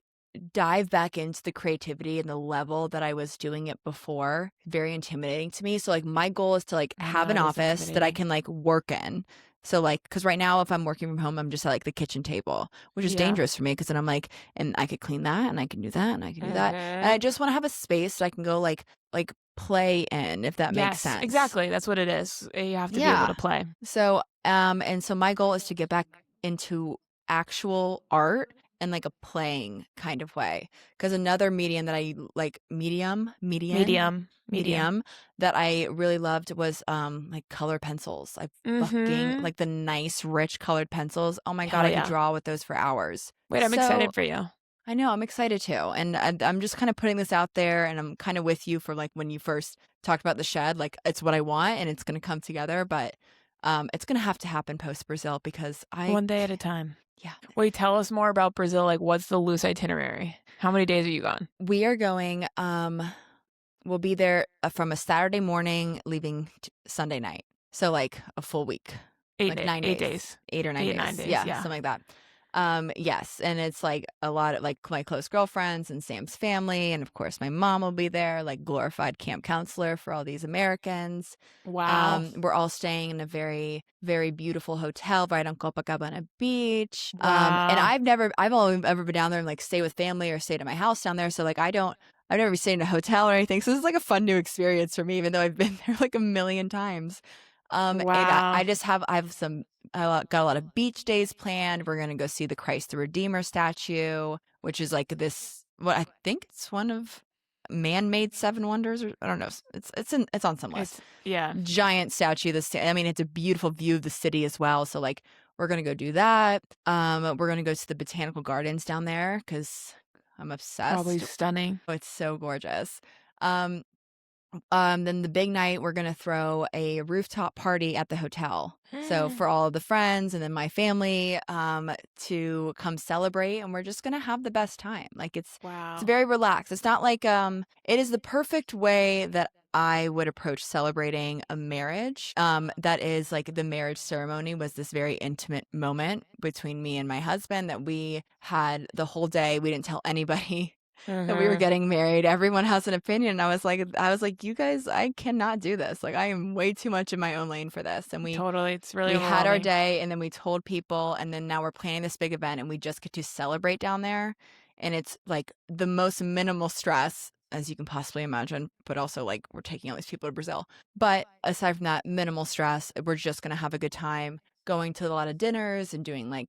dive back into the creativity and the level that I was doing it before, very intimidating to me. So like my goal is to like have an office that I can like work in. So like, because right now if I'm working from home, I'm just at like the kitchen table, which is dangerous for me, because then I'm like, and I could clean that and I can do that and I can do that. And I just want to have a space that I can go like play in, if that makes sense. Exactly. That's what it is. You have to be able to play. So and so my goal is to get back into actual art in like a playing kind of way, because another medium that I like medium that I really loved was like color pencils. I fucking like the nice rich colored pencils. Oh my god, I could draw with those for hours. Wait, I'm excited for you. I know, I'm excited too. And I'm just kind of putting this out there, and I'm kind of with you for like when you first talked about the shed, like it's what I want and it's going to come together, but it's going to have to happen post Brazil, because one day at a time. Yeah. Wait, tell us more about Brazil. Like, what's the loose itinerary? How many days are you gone? We are going, we'll be there from a Saturday morning, leaving Sunday night. So like a full week. 8 like 9 days. 8 days. 8 or 9 days. 9 days. Yeah, something like that. Yes, and it's like a lot of like my close girlfriends and Sam's family, and of course my mom will be there, like glorified camp counselor for all these Americans. Wow. We're all staying in a very, very beautiful hotel right on Copacabana Beach. And Wow. I've only ever been down there and like stay with family or stayed at my house down there. So like I've never stayed in a hotel or anything. So this is like a fun new experience for me, even though I've been there like a million times. And Wow. I got a lot of beach days planned. We're gonna go see the Christ the Redeemer statue, which is like this. What I think it's one of man-made seven wonders, or I don't know. It's on some list. Yeah. Giant statue. I mean, it's a beautiful view of the city as well. So like, we're gonna go do that. We're gonna go to the botanical gardens down there because I'm obsessed. Probably stunning. Oh, it's so gorgeous. Then the big night, we're gonna throw a rooftop party at the hotel. So for all of the friends and then my family, to come celebrate, and we're just gonna have the best time. Like it's very relaxed. It's not like it is the perfect way that I would approach celebrating a marriage. That is like the marriage ceremony was this very intimate moment between me and my husband that we had the whole day. We didn't tell anybody that we were getting married. Everyone has an opinion. I was like, you guys, I cannot do this. Like, I am way too much in my own lane for this. And it's really we had our day, and then we told people, and then now we're planning this big event, and we just get to celebrate down there. And it's like the most minimal stress as you can possibly imagine, but also like we're taking all these people to Brazil. But aside from that, minimal stress. We're just gonna have a good time going to a lot of dinners and doing like,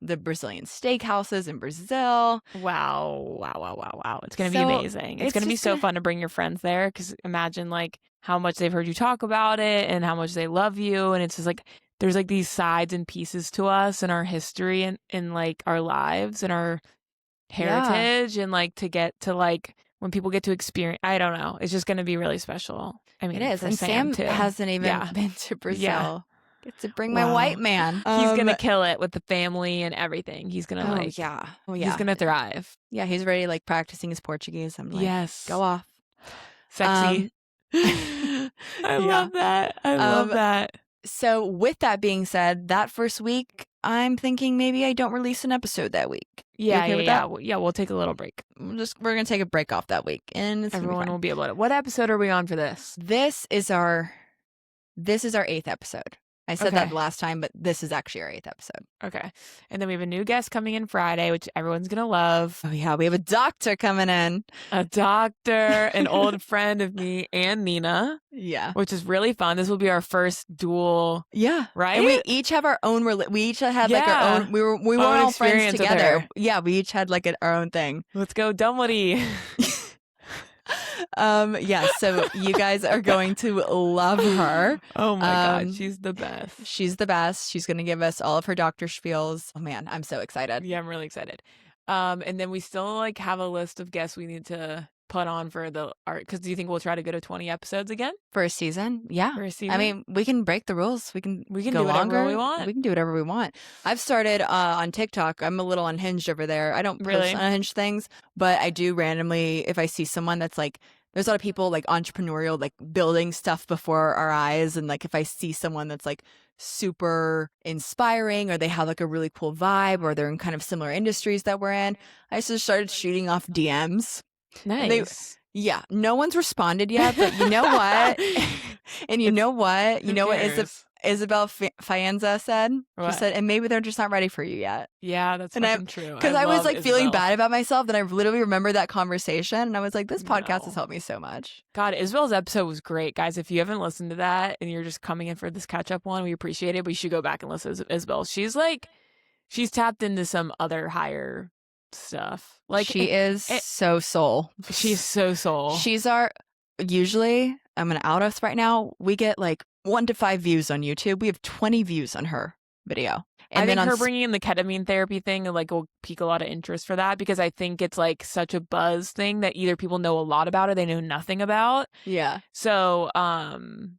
the Brazilian steakhouses in Brazil. Wow. It's going to be amazing. It's going to be so fun to bring your friends there, because imagine like how much they've heard you talk about it and how much they love you. And it's just like, there's like these sides and pieces to us and our history and in like our lives and our heritage. And like to get to like when people get to experience, I don't know. It's just going to be really special. I mean, it is. And Sam too. hasn't even been to Brazil. Yeah. Get to bring my white man. He's gonna kill it with the family and everything. He's gonna He's gonna thrive. Yeah, he's already like practicing his Portuguese. I'm like, yes, go off, sexy. I love that. I love that. So with that being said, that first week, I'm thinking maybe I don't release an episode that week. Yeah. We'll take a little break. We're gonna take a break off that week, and everyone will be able to. What episode are we on for this? This is our 8th episode. I said that last time, but this is actually our 8th episode. Okay. And then we have a new guest coming in Friday, which everyone's going to love. Oh, yeah. We have a doctor coming in. A doctor, an old friend of me and Nina. Yeah. Which is really fun. This will be our first dual. Yeah. Right? And we each have our own. We each had like our own. We weren't all friends together. Yeah. We each had like our own thing. Let's go, Dunwoody. So you guys are going to love her. Oh my god, she's the best. She's the best. She's going to give us all of her doctor spiels. Oh man, I'm so excited. Yeah, I'm really excited. And then we still like have a list of guests we need to put on for the art, because do you think we'll try to go to 20 episodes again for a season? Yeah, for a season. I mean, we can break the rules. We can go do longer. Whatever we want. We can do whatever we want. I've started on TikTok. I'm a little unhinged over there. I don't post unhinged things, but I do randomly, if I see someone that's like, there's a lot of people like entrepreneurial, like building stuff before our eyes. And like, if I see someone that's like super inspiring, or they have like a really cool vibe, or they're in kind of similar industries that we're in, I just started shooting off DMs. Nice. No one's responded yet, but you know what? And you know what? You know what Isabel Faenza said? What? She said, and maybe they're just not ready for you yet. Yeah, that's fucking true. Because I was like feeling bad about myself. Then I literally remembered that conversation, and I was like, this podcast has helped me so much. God, Isabel's episode was great. Guys, if you haven't listened to that and you're just coming in for this catch-up one, we appreciate it, but you should go back and listen to Isabel. She's tapped into some other higher stuff. Like she is so soul. She's so soul. She's usually, I'm going to out us right now, we get like 1 to 5 views on YouTube. We have 20 views on her video. And I think her bringing in the ketamine therapy thing like will pique a lot of interest for that, because I think it's like such a buzz thing that either people know a lot about or they know nothing about. Yeah. So I'm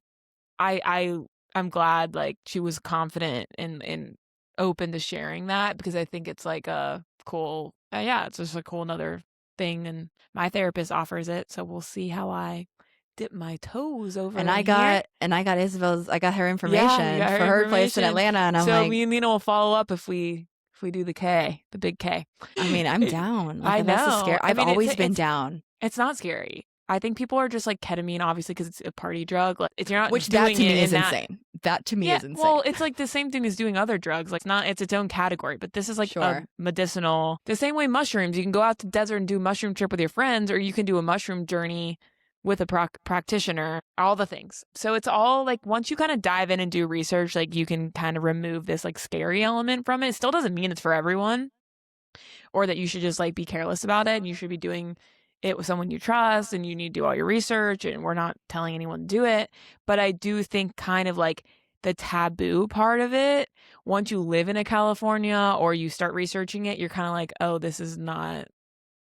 glad like she was confident and open to sharing that, because I think it's like a cool it's just a cool another thing, and my therapist offers it, so we'll see how I dip my toes over. And I got Isabel's. I got her information for her place in Atlanta, and I'm so me and Nina will follow up if we If we do the K, the big K. I mean, I'm down. Like, I that's the know. scare. I've always been down. It's not scary. I think people are just like ketamine, obviously, because it's a party drug. Like, if you're not Which doing that to me it is in that, insane. That to me yeah, is insane. well, it's like the same thing as doing other drugs. Like, it's its own category, but this is like a medicinal. The same way mushrooms, you can go out to the desert and do a mushroom trip with your friends, or you can do a mushroom journey with a practitioner, all the things. So it's all like, once you kind of dive in and do research, like you can kind of remove this like scary element from it. It still doesn't mean it's for everyone, or that you should just like be careless about it. And you should be doing it with someone you trust, and you need to do all your research, and we're not telling anyone to do it. But I do think kind of like the taboo part of it, once you live in a California or you start researching it, you're kind of like, oh, this is not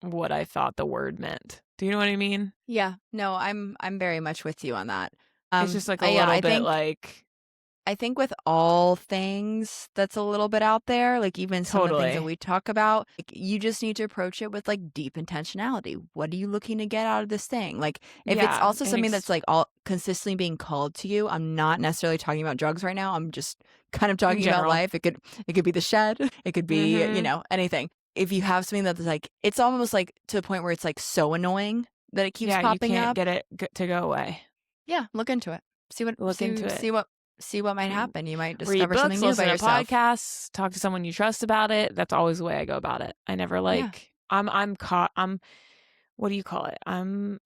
what I thought the word meant. Do you know what I mean? Yeah. No, I'm very much with you on that. It's just like a little bit like, I think with all things that's a little bit out there, like even some of the things that we talk about, like, you just need to approach it with like deep intentionality. What are you looking to get out of this thing? Like, if it's also something that's like all consistently being called to you, I'm not necessarily talking about drugs right now. I'm just kind of talking about life. It could be the shed. It could be, you know, anything. If you have something that's like, it's almost like to the point where it's like so annoying that it keeps popping you can't up. Get it to go away. Yeah, look into it. See what might happen. You might discover books, something new about yourself. Listen to podcasts, talk to someone you trust about it. That's always the way I go about it. I never like, I'm what do you call it? I'm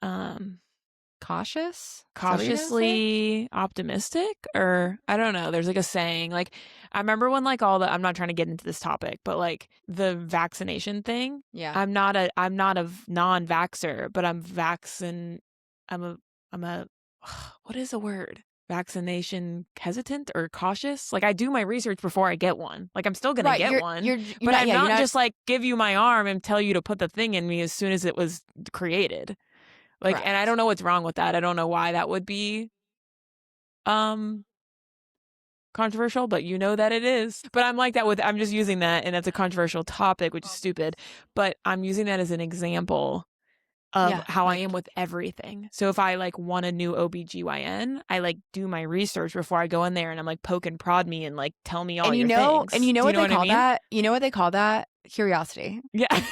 cautiously optimistic, or I don't know. There's like a saying, like, I remember when like I'm not trying to get into this topic, but like the vaccination thing. Yeah. I'm not a non-vaxxer, but I'm a what is the word? Vaccination hesitant or cautious? Like, I do my research before I get one. Like, I'm still gonna get one, but I'm not just like give you my arm and tell you to put the thing in me as soon as it was created. Like, and I don't know what's wrong with that. I don't know why that would be controversial, but you know that it is. But I'm like that I'm just using that, and that's a controversial topic, which is stupid, but I'm using that as an example of how I am with everything. So if I like want a new OBGYN, I like do my research before I go in there, and I'm like poke and prod me and like tell me all your things. And you know what they call that? You know what they call that? Curiosity. Yeah.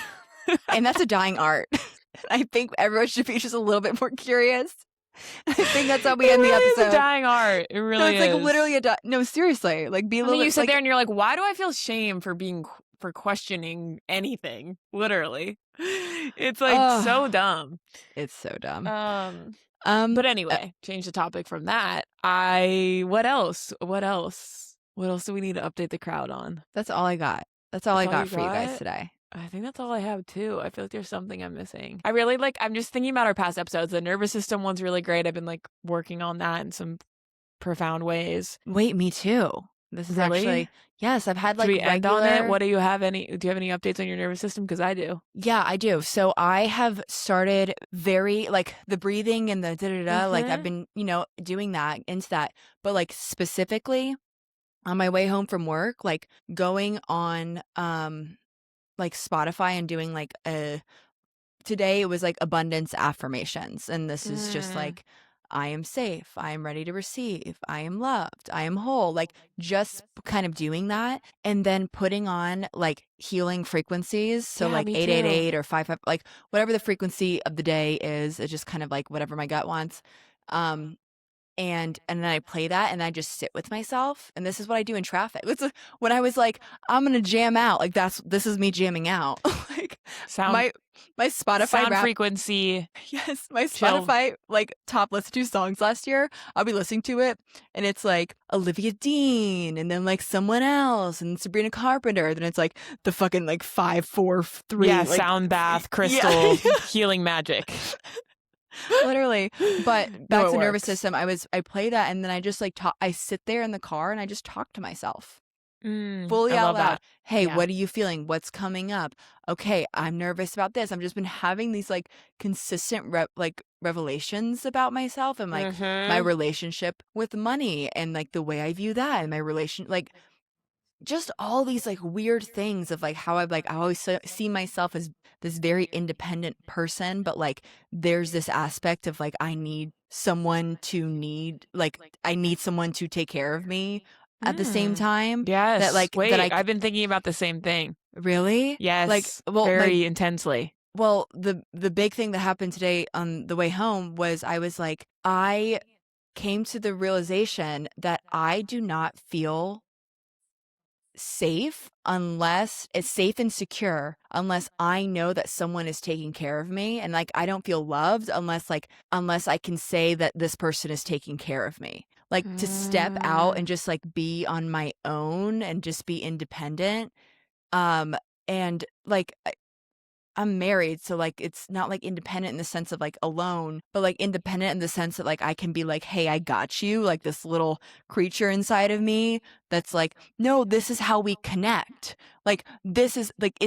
And that's a dying art. I think everyone should be just a little bit more curious. I think that's how we end the episode. It's a dying art. It really is. It's like literally no, seriously. Like, be a little bit. You sit there and you're like, why do I feel shame for questioning anything? Literally. It's like so dumb. It's so dumb. But anyway, change the topic from that. What else? What else do we need to update the crowd on? That's all I got. That's all I got for you guys today. I think that's all I have too. I feel like there's something I'm missing. I'm just thinking about our past episodes. The nervous system one's really great. I've been like working on that in some profound ways. Wait, me too. This is actually, yes, I've had like end on it? Do you have any updates on your nervous system? Because I do. Yeah, I do. So I have started very like the breathing and the da-da-da, like I've been, doing that into that. But like specifically on my way home from work, like going on, like Spotify and doing like today it was like abundance affirmations, and this is just like, I am safe, I am ready to receive, I am loved, I am whole, like just kind of doing that, and then putting on like healing frequencies, so like 888 or 55, like whatever the frequency of the day is, it's just kind of like whatever my gut wants. And then I play that, and I just sit with myself, and this is what I do in traffic. When I was like, I'm gonna jam out, like this is me jamming out. Like my Spotify sound frequency. Yes, my Spotify like top listen to songs last year. I'll be listening to it, and it's like Olivia Dean, and then like someone else, and Sabrina Carpenter. Then it's like the fucking like 5, 4, 3. Yeah, like, sound bath, crystal, healing magic. Literally. But back to nervous system, I play that, and then I just like I sit there in the car and I just talk to myself fully out loud. Hey, what are you feeling? What's coming up? Okay, I'm nervous about this. I've just been having these like consistent revelations about myself, and like my relationship with money, and like the way I view that, and my relation, like just all these like weird things of like how I always see myself as this very independent person, but like there's this aspect of like I need someone to take care of me at the same time. That Yes. like that Wait, I've been thinking about the same thing. really? Like, Yes. well, Very intensely. well, the big thing that happened today on the way home was I was like, I came to the realization that I do not feel safe unless it's safe and secure unless I know that someone is taking care of me, and like I don't feel loved unless I can say that this person is taking care of me. Like to step out and just like be on my own and just be independent. And like I'm married, so, like, it's not, like, independent in the sense of, like, alone, but, like, independent in the sense that, like, I can be like, "Hey, I got you," like, this little creature inside of me that's like, "No, this is how we connect." Like, this is like,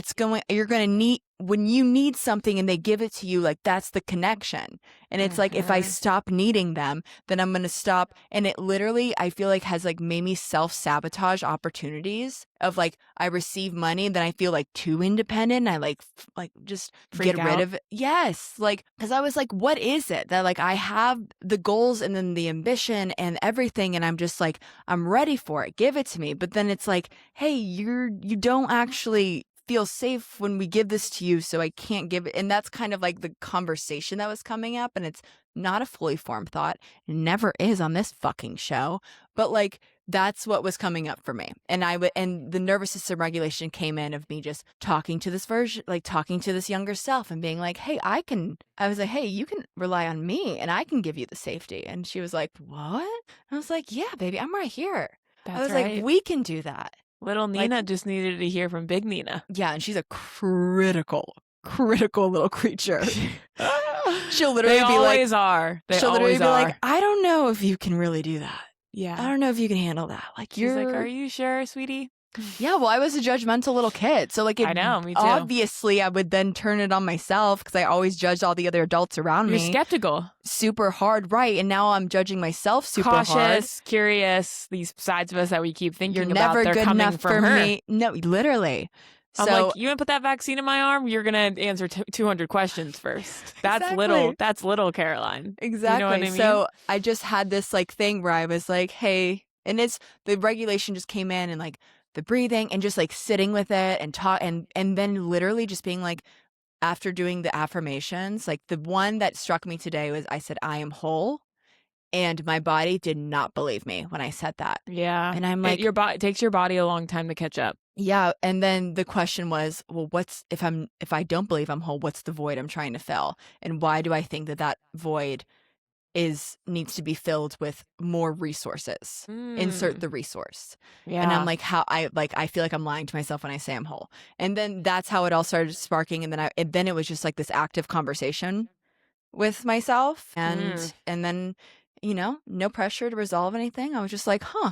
you're gonna need when you need something and they give it to you, like, that's the connection. And it's like, if I stop needing them, then I'm gonna stop, and it literally, I feel like, has, like, made me self-sabotage opportunities of, like, I receive money, and then I feel, like, too independent, and I, like, just Freak get rid out. of it. Yes, like, because I was like, what is it that, like, I have the goals and then the ambition and everything, and I'm just like, I'm ready for it, give it to me. But then it's like, hey, you don't actually feel safe when we give this to you, so I can't give it. And that's kind of like the conversation that was coming up, and it's not a fully formed thought. It never is on this fucking show. But like, that's what was coming up for me. And and the nervous system regulation came in of me just talking to this version, like talking to this younger self and being like, hey, I was like, hey, you can rely on me and I can give you the safety. And she was like, what? I was like, yeah, baby, I'm right here. I was right. like, we can do that. Little Like, Nina just needed to hear from Big Nina. yeah, and she's a critical little creature. She'll literally They be always like, are. They she'll literally always be are. like, I don't know if you can really do that. Yeah. I don't know if you can handle that. Like, She's like, are you sure, sweetie? Yeah, well, I was a judgmental little kid. So, like, I know, me too. Obviously, I would then turn it on myself because I always judged all the other adults around You're me. skeptical. Super hard, right. And now I'm judging myself super hard. Cautious, curious, these sides of us that we keep thinking You're about, never they're good coming enough from for her. me. No, literally. I'm so, like, you want to put that vaccine in my arm? You're going to answer 200 questions first. That's Exactly. little Caroline. Exactly. You know what I mean? So I just had this like thing where I was like, hey, and it's the regulation just came in and like the breathing and just like sitting with it and talk and then literally just being like, after doing the affirmations, like the one that struck me today was I said, I am whole. And my body did not believe me when I said that. Yeah. And I'm like, it takes your body a long time to catch up. Yeah. And then the question was, well, if I don't believe I'm whole, what's the void I'm trying to fill? And why do I think that void needs to be filled with more resources? Insert the resource. Yeah. And I'm like, I feel like I'm lying to myself when I say I'm whole. And then that's how it all started sparking. And then it was just like this active conversation with myself. And then, no pressure to resolve anything. I was just like, huh.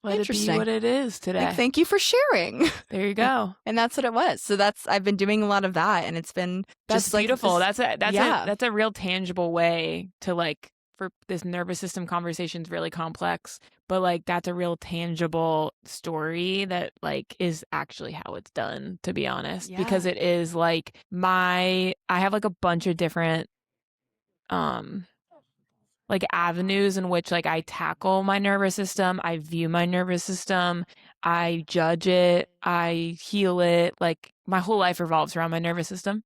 Let it be what it is today. Like, thank you for sharing. There you go. And that's what it was. So I've been doing a lot of that, and it's been that's just beautiful. Like that's a real tangible way to like, for this nervous system conversation is really complex, but like that's a real tangible story that like is actually how it's done, to be honest. Because it is like I have like a bunch of different like avenues in which like I tackle my nervous system. I view my nervous system. I judge it. I heal it. Like my whole life revolves around my nervous system.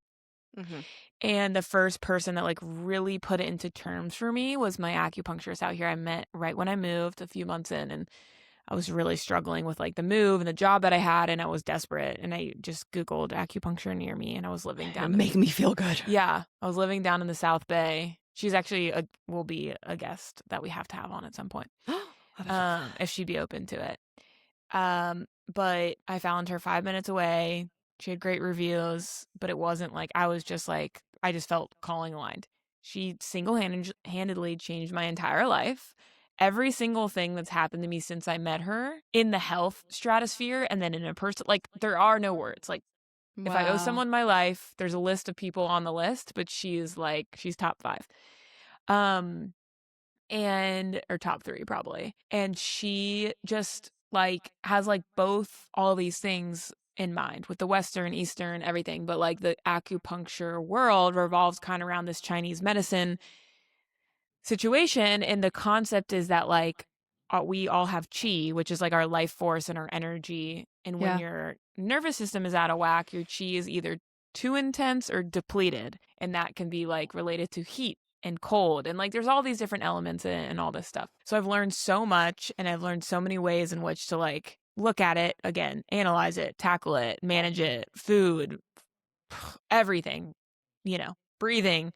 Mm-hmm. And the first person that like really put it into terms for me was my acupuncturist out here. I met right when I moved a few months in, and I was really struggling with like the move and the job that I had, and I was desperate. And I just Googled acupuncture near me, and I was living down. Make me feel good. Yeah. I was living down in the South Bay. She's actually will be a guest that we have to have on at some point, if she'd be open to it. But I found her 5 minutes away. She had great reviews, but it wasn't like I was just like, I just felt calling aligned. She single-handedly changed my entire life. Every single thing that's happened to me since I met her in the health stratosphere, and then in a person, like there are no words. Like, wow. If I owe someone my life, there's a list of people on the list, but she's top 5. Or top 3 probably. And she just like has like both all these things in mind with the Western, Eastern, everything. But like the acupuncture world revolves kind of around this Chinese medicine situation. And the concept is that like we all have chi, which is like our life force and our energy. And when your nervous system is out of whack, your chi is either too intense or depleted. And that can be like related to heat and cold. And like there's all these different elements in it and all this stuff. So I've learned so much, and I've learned so many ways in which to like look at it again, analyze it, tackle it, manage it, food, everything, breathing.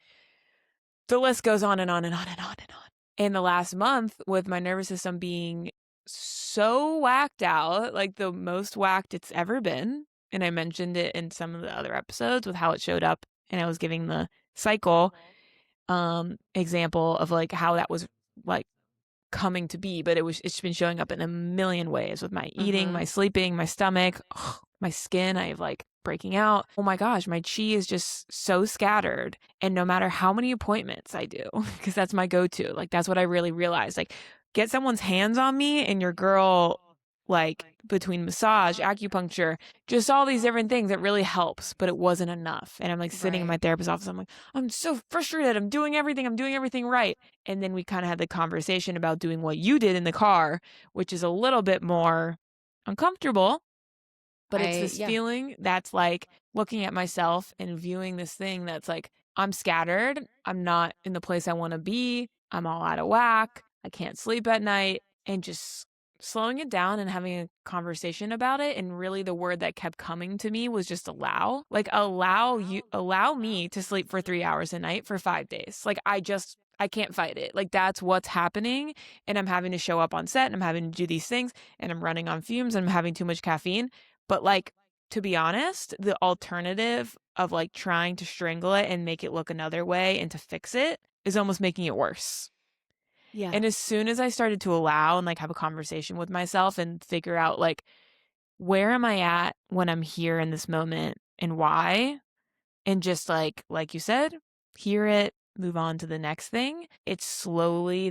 The list goes on and on and on and on and on. In the last month, with my nervous system being so whacked out, like the most whacked it's ever been, and I mentioned it in some of the other episodes with how it showed up, and I was giving the cycle example of like how that was like coming to be, but it's been showing up in a million ways with my eating, my sleeping, my stomach, my skin. I have like breaking out. Oh my gosh, my chi is just so scattered. And no matter how many appointments I do, because that's my go-to, like that's what I really realized. Like, get someone's hands on me and your girl, like between massage, acupuncture, just all these different things, it really helps, but it wasn't enough. And I'm like sitting in my therapist's office, I'm like, I'm so frustrated. I'm doing everything right. And then we kind of had the conversation about doing what you did in the car, which is a little bit more uncomfortable. But it's this feeling that's like looking at myself and viewing this thing that's like, I'm scattered. I'm not in the place I want to be. I'm all out of whack. I can't sleep at night. And just slowing it down and having a conversation about it. And really the word that kept coming to me was just allow. Like allow me to sleep for 3 hours a night for 5 days. Like I can't fight it. Like that's what's happening. And I'm having to show up on set and I'm having to do these things and I'm running on fumes and I'm having too much caffeine. But like, to be honest, the alternative of like trying to strangle it and make it look another way and to fix it is almost making it worse. Yeah. And as soon as I started to allow and like have a conversation with myself and figure out like, where am I at when I'm here in this moment and why? And just like you said, hear it, move on to the next thing. It's slowly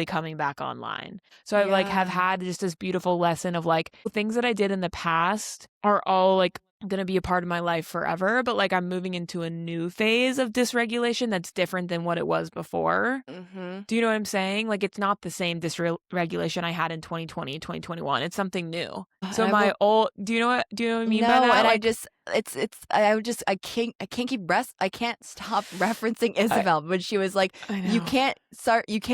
coming back online. So I like have had just this beautiful lesson of like things that I did in the past are all like going to be a part of my life forever. But like I'm moving into a new phase of dysregulation that's different than what it was before. Do you know what I'm saying? Like it's not the same dysregulation I had in 2020, 2021. It's something new. So do you know what I mean by that? No, and like, I can't I can't stop referencing Isabel when she was like, you can't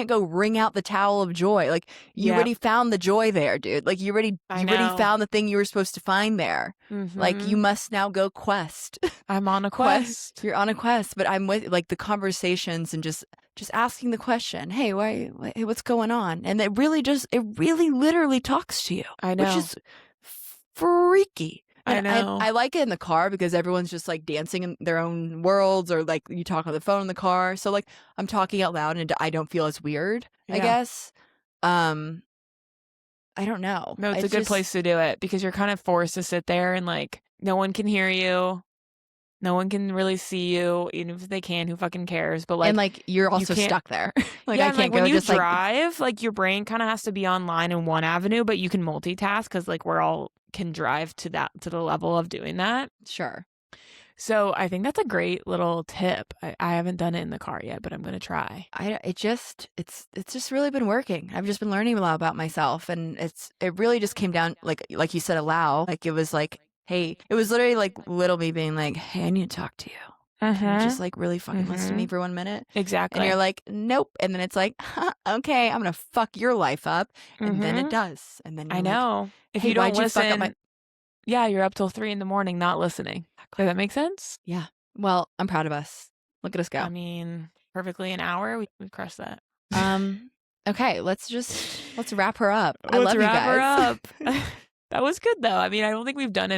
go wring out the towel of joy. Like you already found the joy there, dude. Like you already found the thing you were supposed to find there. Like you must now go quest. I'm on a quest. You're on a quest, but I'm with like the conversations and just asking the question, hey, what's going on? And it really literally talks to you. I know. Which is freaky. And I know. I like it in the car because everyone's just like dancing in their own worlds, or like you talk on the phone in the car. So like I'm talking out loud and I don't feel as weird, I guess. I don't know. No, it's a good place to do it because you're kind of forced to sit there and like no one can hear you. No one can really see you, even if they can. Who fucking cares? But like, and like you're also stuck there. Like I can't like, go. When you just drive, like your brain kind of has to be online in one avenue, but you can multitask because like we're all can drive to the level of doing that. Sure. So I think that's a great little tip. I haven't done it in the car yet, but I'm gonna try. It's just really been working. I've just been learning a lot about myself, and it really just came down like you said, allow. Like it was like, hey, it was literally like little me being like, hey, I need to talk to you. Can you just like really fucking listen to me for 1 minute? Exactly. And you're like, nope. And then it's like, okay, I'm gonna fuck your life up, and then it does. And then you're know. Like, if hey, you don't listen, you're up till 3 a.m. not listening. Does that make sense? Yeah. Well, I'm proud of us. Look at us go. I mean, perfectly an hour. We crushed that. Okay, let's wrap her up. I love you guys. Wrap her up. That was good though. I mean, I don't think we've done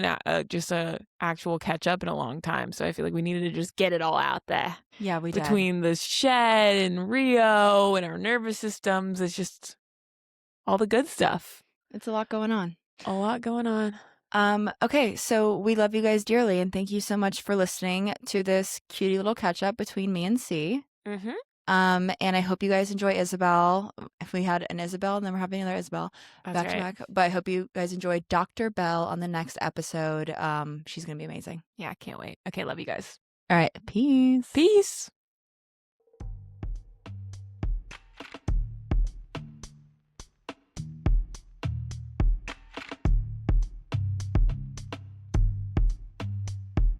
just a actual catch up in a long time. So I feel like we needed to just get it all out there. Yeah, we did. Between the shed and Rio and our nervous systems, it's just all the good stuff. It's a lot going on. A lot going on. Okay, so we love you guys dearly, and thank you so much for listening to this cutie little catch up between me and C. And I hope you guys enjoy Isabel. If we had an Isabel, and then we're having another Isabel back to back. But I hope you guys enjoy Dr. Bell on the next episode. She's gonna be amazing. Yeah, I can't wait. Okay, love you guys. All right, peace. Peace.